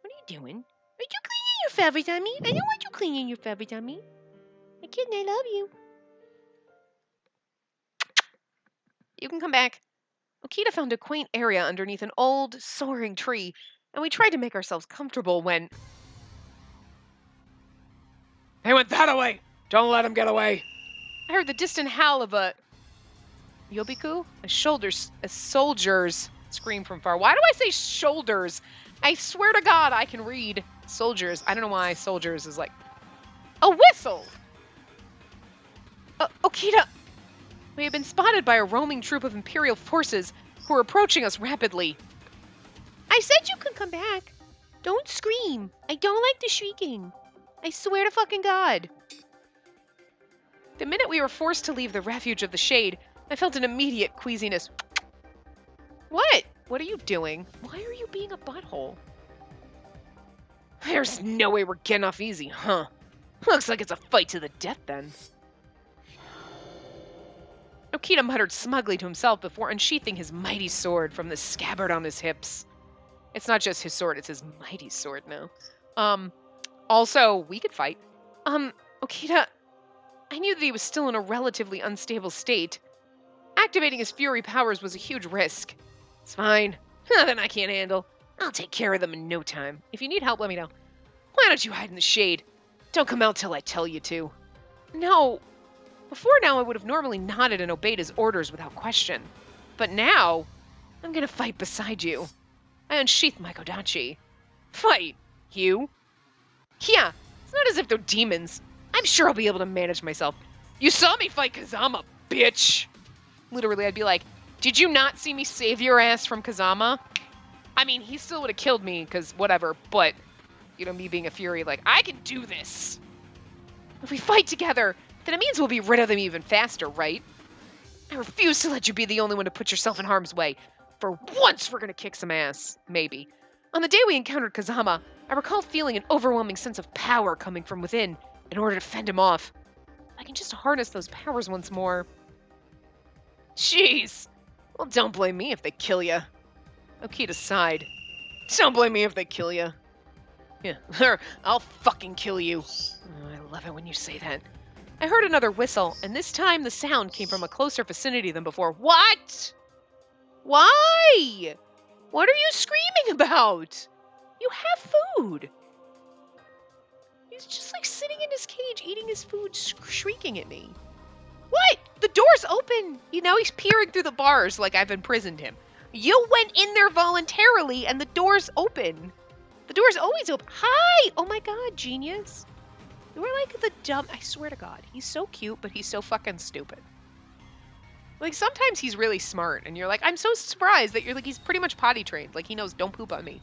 What are you doing? Are you cleaning your feathers on me? I don't want you cleaning your feathers on me. My kid and I love you. You can come back. Okita found a quaint area underneath an old, soaring tree, and we tried to make ourselves comfortable when... They went that way! Don't let them get away! I heard the distant howl of a yobiku? A soldier's scream from far. Why do I say shoulders? I swear to God, I can read soldiers. I don't know why soldiers is like a whistle. Okita, we have been spotted by a roaming troop of Imperial forces who are approaching us rapidly. I said you could come back. Don't scream. I don't like the shrieking. I swear to fucking God. The minute we were forced to leave the refuge of the shade, I felt an immediate queasiness. What? What are you doing? Why are you being a butthole? There's no way we're getting off easy, huh? Looks like it's a fight to the death then. Okita muttered smugly to himself before unsheathing his mighty sword from the scabbard on his hips. It's not just his sword, it's his mighty sword now. Also, we could fight. Okita, I knew that he was still in a relatively unstable state. Activating his fury powers was a huge risk. It's fine. Nothing I can't handle. I'll take care of them in no time. If you need help, let me know. Why don't you hide in the shade? Don't come out till I tell you to. No. Before now, I would have normally nodded and obeyed his orders without question. But now, I'm gonna fight beside you. I unsheath my Kodachi. Fight? You? Yeah, it's not as if they're demons. I'm sure I'll be able to manage myself. You saw me fight Kazama, bitch! Literally, I'd be like, did you not see me save your ass from Kazama? I mean, he still would have killed me, because whatever, but, you know, me being a fury, like, I can do this! If we fight together, then it means we'll be rid of them even faster, right? I refuse to let you be the only one to put yourself in harm's way. For once, we're gonna kick some ass. Maybe. On the day we encountered Kazama, I recall feeling an overwhelming sense of power coming from within in order to fend him off. I can just harness those powers once more. Jeez. Well, don't blame me if they kill you. Okita sighed. Don't blame me if they kill you. Yeah, I'll fucking kill you. Oh, I love it when you say that. I heard another whistle, and this time the sound came from a closer vicinity than before. What? Why? What are you screaming about? You have food. He's just like sitting in his cage, eating his food, shrieking at me. What? The door's open. You know, he's peering through the bars like I've imprisoned him. You went in there voluntarily, and the door's open. The door's always open. Hi! Oh my God, genius. You are like the dumb... I swear to God, he's so cute, but he's so fucking stupid. Like, sometimes he's really smart, and you're like, I'm so surprised that you're like, he's pretty much potty trained. Like, he knows, don't poop on me.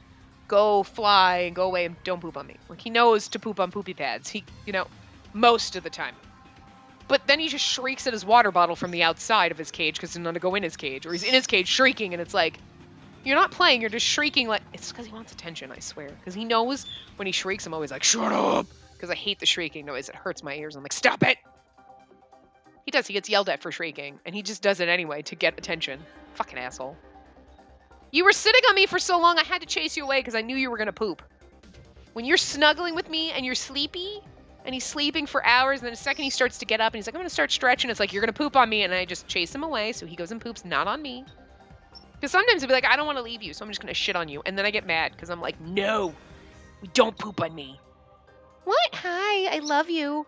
Go fly and go away and don't poop on me. Like, he knows to poop on poopy pads. He, you know, most of the time. But then he just shrieks at his water bottle from the outside of his cage because he's going to go in his cage. Or he's in his cage shrieking, and it's like, you're not playing, you're just shrieking like... It's because he wants attention, I swear. Because he knows when he shrieks, I'm always like, shut up! Because I hate the shrieking noise. It hurts my ears. I'm like, stop it! He does. He gets yelled at for shrieking. And he just does it anyway to get attention. Fucking asshole. You were sitting on me for so long, I had to chase you away because I knew you were going to poop. When you're snuggling with me and you're sleepy, and he's sleeping for hours, and then the second he starts to get up, and he's like, I'm going to start stretching, it's like, you're going to poop on me, and I just chase him away, so he goes and poops not on me. Because sometimes he'll be like, I don't want to leave you, so I'm just going to shit on you. And then I get mad, because I'm like, no, we don't poop on me. What? Hi, I love you.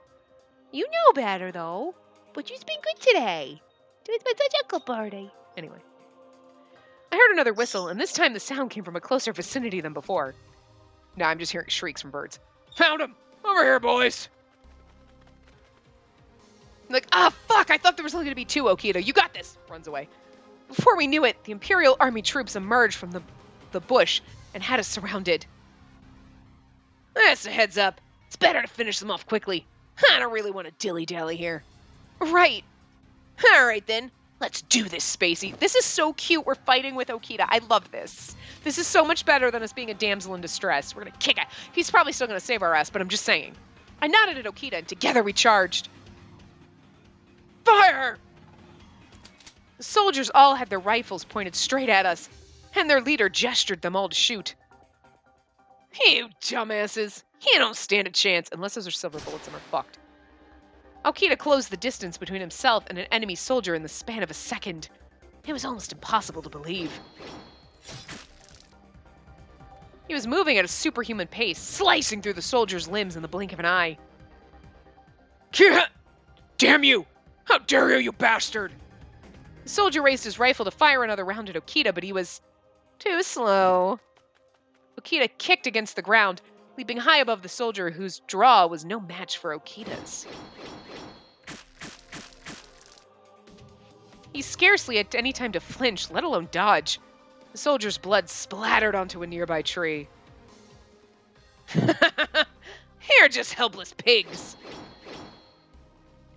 You know better, though. But you've been good today. It's been such a good party. Anyway. I heard another whistle, and this time the sound came from a closer vicinity than before. Now I'm just hearing shrieks from birds. Found him! Over here, boys! I'm like, ah, fuck! I thought there was only going to be two, Okita. You got this! Runs away. Before we knew it, the Imperial Army troops emerged from the bush and had us surrounded. That's a heads up. It's better to finish them off quickly. I don't really want to dilly-dally here. Right. Alright then. Let's do this, Spacey. This is so cute. We're fighting with Okita. I love this. This is so much better than us being a damsel in distress. We're gonna kick it. He's probably still gonna save our ass, but I'm just saying. I nodded at Okita, and together we charged. Fire! The soldiers all had their rifles pointed straight at us, and their leader gestured them all to shoot. You dumbasses. You don't stand a chance, unless those are silver bullets and we're fucked. Okita closed the distance between himself and an enemy soldier in the span of a second. It was almost impossible to believe. He was moving at a superhuman pace, slicing through the soldier's limbs in the blink of an eye. Damn you! How dare you, you bastard! The soldier raised his rifle to fire another round at Okita, but he was too slow. Okita kicked against the ground, leaping high above the soldier whose draw was no match for Okita's. He scarcely had any time to flinch, let alone dodge. The soldier's blood splattered onto a nearby tree. You're just helpless pigs.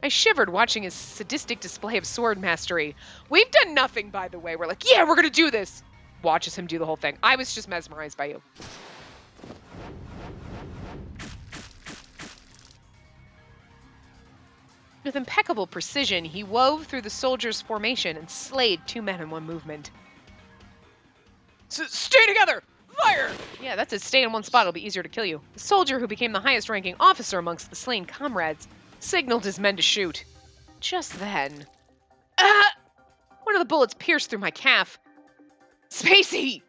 I shivered watching his sadistic display of sword mastery. We've done nothing, by the way. We're like, yeah, we're gonna do this. Watches him do the whole thing. I was just mesmerized by you. With impeccable precision, he wove through the soldier's formation and slayed 2 men in one movement. Stay together! Fire! Yeah, that's it. Stay in one spot. It'll be easier to kill you. The soldier, who became the highest-ranking officer amongst the slain comrades, signaled his men to shoot. Just then... one of the bullets pierced through my calf. Spacey!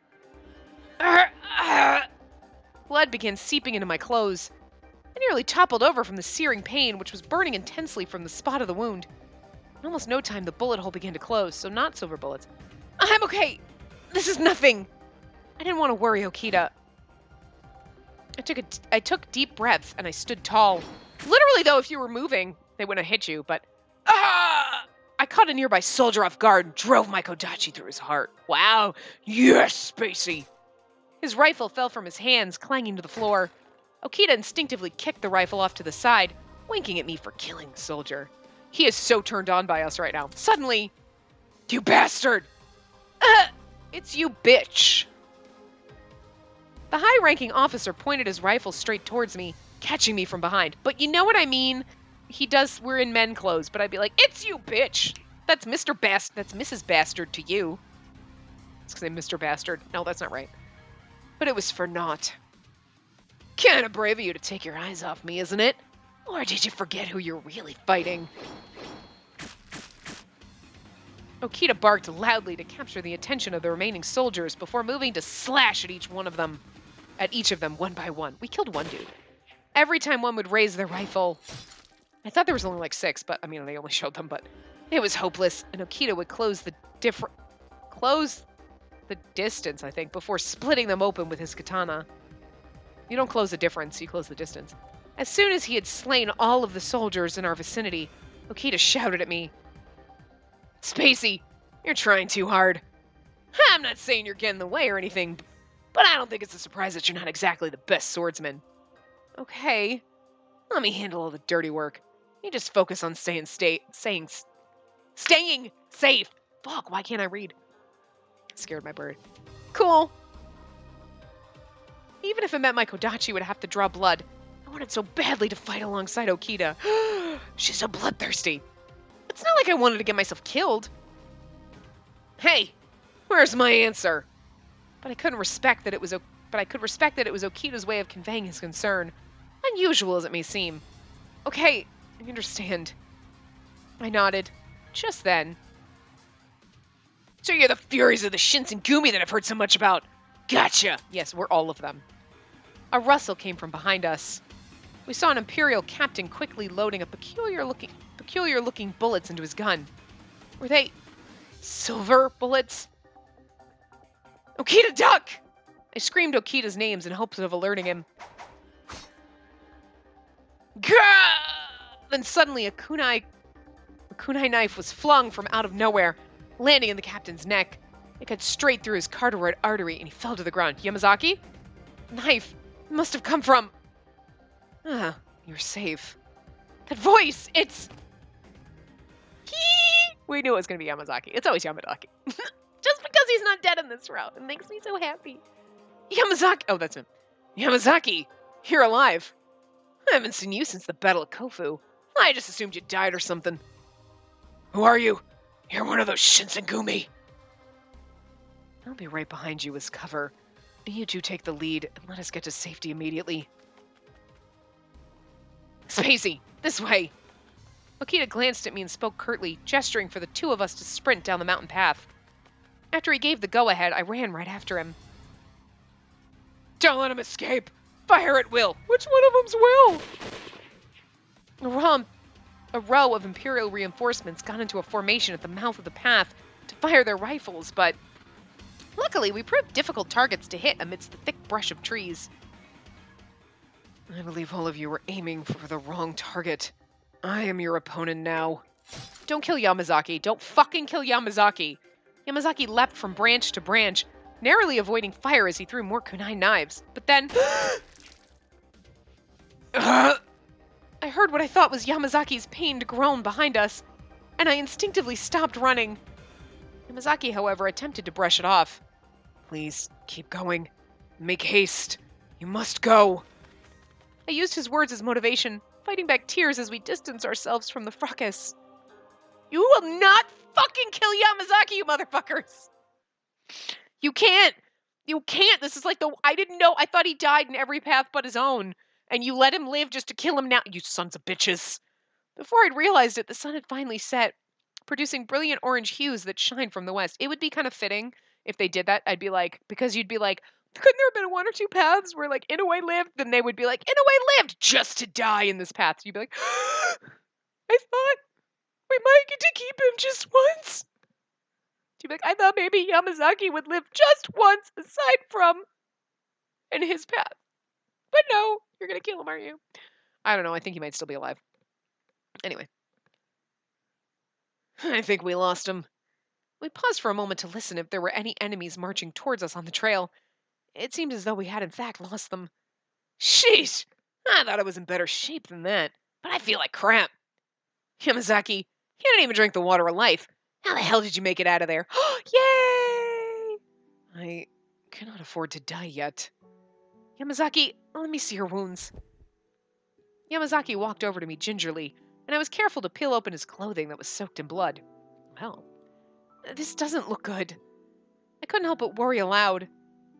Blood began seeping into my clothes. I nearly toppled over from the searing pain, which was burning intensely from the spot of the wound. In almost no time, the bullet hole began to close, so not silver bullets. I'm okay! This is nothing! I didn't want to worry Okita. I took deep breaths, and I stood tall. Literally, though, if you were moving, they wouldn't have hit you, but... I caught a nearby soldier off guard and drove my kodachi through his heart. Wow. Yes, Spacey! His rifle fell from his hands, clanging to the floor. Okita instinctively kicked the rifle off to the side, winking at me for killing the soldier. He is so turned on by us right now. Suddenly, You bastard! it's you, bitch! The high-ranking officer pointed his rifle straight towards me, catching me from behind. But you know what I mean? We're in men clothes, but I'd be like, it's you, bitch! That's Mrs. Bastard to you. It's because I'm Mr. Bastard. No, that's not right. But it was for naught. Kinda brave of you to take your eyes off me, isn't it? Or did you forget who you're really fighting? Okita barked loudly to capture the attention of the remaining soldiers before moving to slash at each of them one by one. We killed one dude. Every time one would raise their rifle, I thought there was only like 6, but I mean they only showed them, but it was hopeless. And Okita would close the distance, I think, before splitting them open with his katana. You don't close the difference, you close the distance. As soon as he had slain all of the soldiers in our vicinity, Okita shouted at me, Spacey, you're trying too hard. I'm not saying you're getting in the way or anything, but I don't think it's a surprise that you're not exactly the best swordsman. Okay, let me handle all the dirty work. You just focus on staying safe. Fuck, why can't I read? Scared my bird. Cool. Even if it meant my kodachi would have to draw blood, I wanted so badly to fight alongside Okita. She's so bloodthirsty. It's not like I wanted to get myself killed. Hey, where's my answer? But I could respect that it was Okita's way of conveying his concern, unusual as it may seem. Okay, I understand. I nodded. Just then. So you're the furies of the Shinsengumi that I've heard so much about. Gotcha! Yes, we're all of them. A rustle came from behind us. We saw an Imperial captain quickly loading a peculiar-looking bullets into his gun. Were they silver bullets? Okita, duck! I screamed Okita's names in hopes of alerting him. Gah! Then suddenly a kunai knife was flung from out of nowhere, landing in the captain's neck. It cut straight through his carotid artery, and he fell to the ground. Yamazaki? Knife! It must have come from... you're safe. That voice! It's... We knew it was going to be Yamazaki. It's always Yamazaki. Just because he's not dead in this route. It makes me so happy. Yamazaki! Oh, that's him. Yamazaki! You're alive. I haven't seen you since the Battle of Kofu. I just assumed you died or something. Who are you? You're one of those Shinsengumi. I'll be right behind you as cover. You two take the lead and let us get to safety immediately. Spacey, this way! Okita glanced at me and spoke curtly, gesturing for the two of us to sprint down the mountain path. After he gave the go-ahead, I ran right after him. Don't let him escape! Fire at will! Which one of them's Will? A row of Imperial reinforcements got into a formation at the mouth of the path to fire their rifles, but luckily we proved difficult targets to hit amidst the thick brush of trees. I believe all of you were aiming for the wrong target. I am your opponent now. Don't kill Yamazaki. Don't fucking kill Yamazaki. Yamazaki leapt from branch to branch, narrowly avoiding fire as he threw more kunai knives. But then... I heard what I thought was Yamazaki's pained groan behind us, and I instinctively stopped running. Yamazaki, however, attempted to brush it off. Please, keep going. Make haste. You must go. I used his words as motivation, fighting back tears as we distance ourselves from the fracas. You will not fucking kill Yamazaki, you motherfuckers! You can't! You can't! This is like I didn't know. I thought he died in every path but his own. And you let him live just to kill him now, you sons of bitches. Before I'd realized it, the sun had finally set, producing brilliant orange hues that shine from the west. It would be kind of fitting if they did that. I'd be like, because you'd be like, couldn't there have been one or two paths where, like, Inoue lived? Then they would be like, Inoue lived just to die in this path. So you'd be like, I thought we might get to keep him just once. You'd be like, I thought maybe Yamazaki would live just once aside from in his path. But no, you're going to kill him, aren't you? I don't know. I think he might still be alive. Anyway. I think we lost him. We paused for a moment to listen if there were any enemies marching towards us on the trail. It seemed as though we had in fact lost them. Sheesh! I thought I was in better shape than that, but I feel like crap. Yamazaki, you didn't even drink the water of life. How the hell did you make it out of there? Yay! I cannot afford to die yet. Yamazaki, let me see your wounds. Yamazaki walked over to me gingerly, and I was careful to peel open his clothing that was soaked in blood. Well, this doesn't look good. I couldn't help but worry aloud.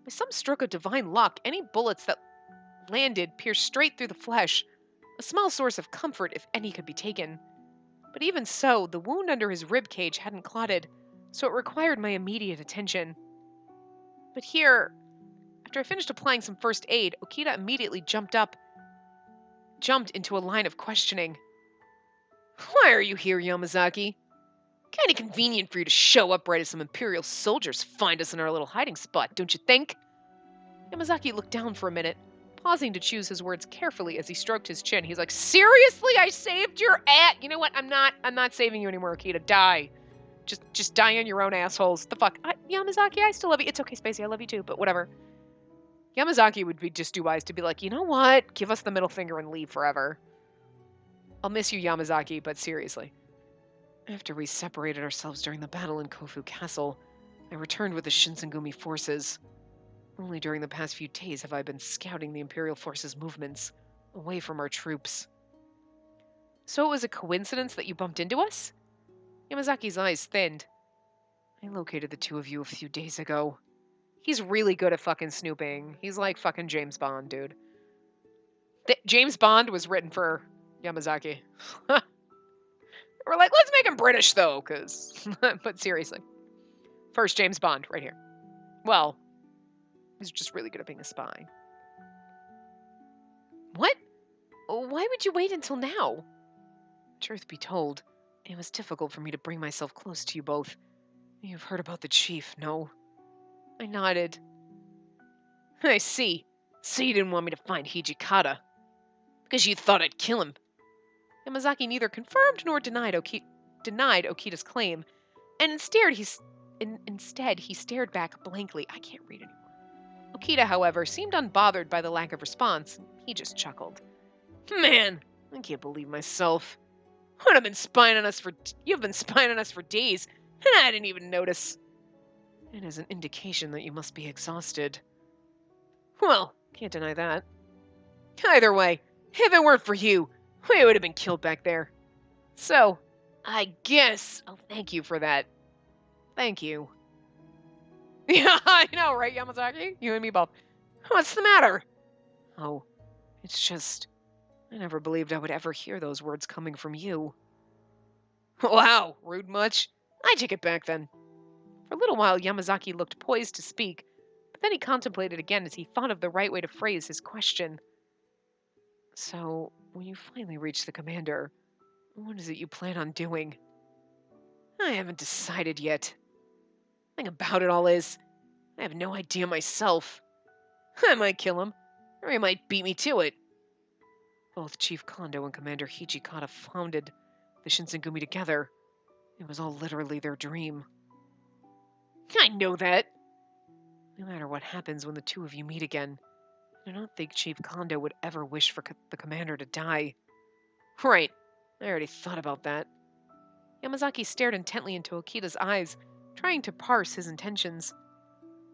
By some stroke of divine luck, any bullets that landed pierced straight through the flesh, a small source of comfort if any could be taken. But even so, the wound under his rib cage hadn't clotted, so it required my immediate attention. But here, after I finished applying some first aid, Okita immediately jumped into a line of questioning. Why are you here, Yamazaki? Kinda convenient for you to show up right as some Imperial soldiers find us in our little hiding spot, don't you think? Yamazaki looked down for a minute, pausing to choose his words carefully as he stroked his chin. He's like, seriously, I saved your ass. You know what? I'm not saving you anymore, Okita. Die. Just die on your own, assholes. The fuck? Yamazaki, I still love you. It's okay, Spacey, I love you too, but whatever. Yamazaki would be just too wise to be like, you know what? Give us the middle finger and leave forever. I'll miss you, Yamazaki, but seriously. After we separated ourselves during the battle in Kofu Castle, I returned with the Shinsengumi forces. Only during the past few days have I been scouting the Imperial forces' movements, away from our troops. So it was a coincidence that you bumped into us? Yamazaki's eyes thinned. I located the two of you a few days ago. He's really good at fucking snooping. He's like fucking James Bond, dude. James Bond was written for Yamazaki. We're like, let's make him British, though, because... but seriously. First James Bond, right here. Well, he's just really good at being a spy. What? Why would you wait until now? Truth be told, it was difficult for me to bring myself close to you both. You've heard about the chief, no? I nodded. I see. So you didn't want me to find Hijikata. Because you thought I'd kill him. Yamazaki neither confirmed nor denied Okita's claim, and instead he stared back blankly. I can't read anymore. Okita, however, seemed unbothered by the lack of response. He just chuckled. Man, I can't believe myself. You've been spying on us for days, and I didn't even notice. It is an indication that you must be exhausted. Well, can't deny that. Either way, if it weren't for you, we would have been killed back there. So, I guess I'll thank you for that. Thank you. Yeah, I know, right, Yamazaki? You and me both. What's the matter? Oh, it's just... I never believed I would ever hear those words coming from you. Wow, rude much? I take it back then. For a little while, Yamazaki looked poised to speak, but then he contemplated again as he thought of the right way to phrase his question. So, when you finally reached the commander, What is it you plan on doing? I haven't decided yet. The thing about it all is, I have no idea myself. I might kill him, or he might beat me to it. Both Chief Kondo and Commander Hijikata founded the Shinsengumi together. It was all literally their dream. I know that. No matter what happens when the two of you meet again, I do not think Chief Kondo would ever wish for the commander to die. Right. I already thought about that. Yamazaki stared intently into Okita's eyes, trying to parse his intentions.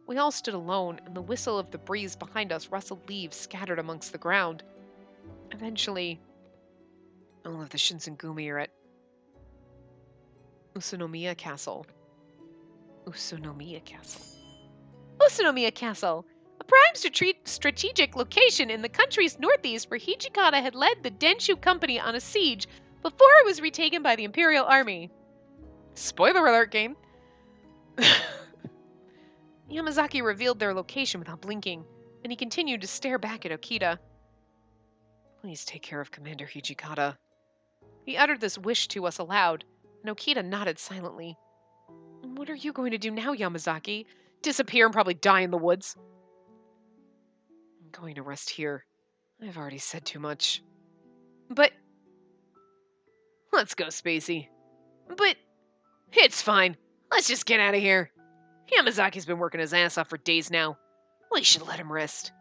We all stood alone, and the whistle of the breeze behind us rustled leaves scattered amongst the ground. Eventually, all of the Shinsengumi are at Usunomiya Castle. Usunomiya Castle. Usunomiya Castle, a prime strategic location in the country's northeast where Hijikata had led the Denshu Company on a siege before it was retaken by the Imperial Army. Spoiler alert, game. Yamazaki revealed their location without blinking, and he continued to stare back at Okita. Please take care of Commander Hijikata. He uttered this wish to us aloud, and Okita nodded silently. What are you going to do now, Yamazaki? Disappear and probably die in the woods? I'm going to rest here. I've already said too much. But... Let's go, Spacey. But... It's fine. Let's just get out of here. Yamazaki's been working his ass off for days now. We should let him rest.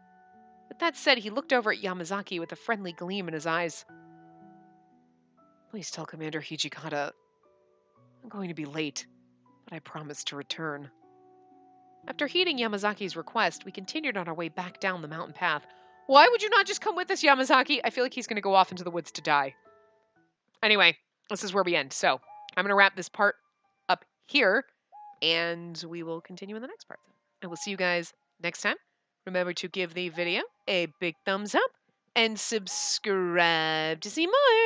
With that said, he looked over at Yamazaki with a friendly gleam in his eyes. Please tell Commander Hijikata I'm going to be late, but I promise to return. After heeding Yamazaki's request, we continued on our way back down the mountain path. Why would you not just come with us, Yamazaki? I feel like he's going to go off into the woods to die. Anyway, this is where we end. So, I'm going to wrap this part up here, and we will continue in the next part. I will see you guys next time. Remember to give the video a big thumbs up and subscribe to see more.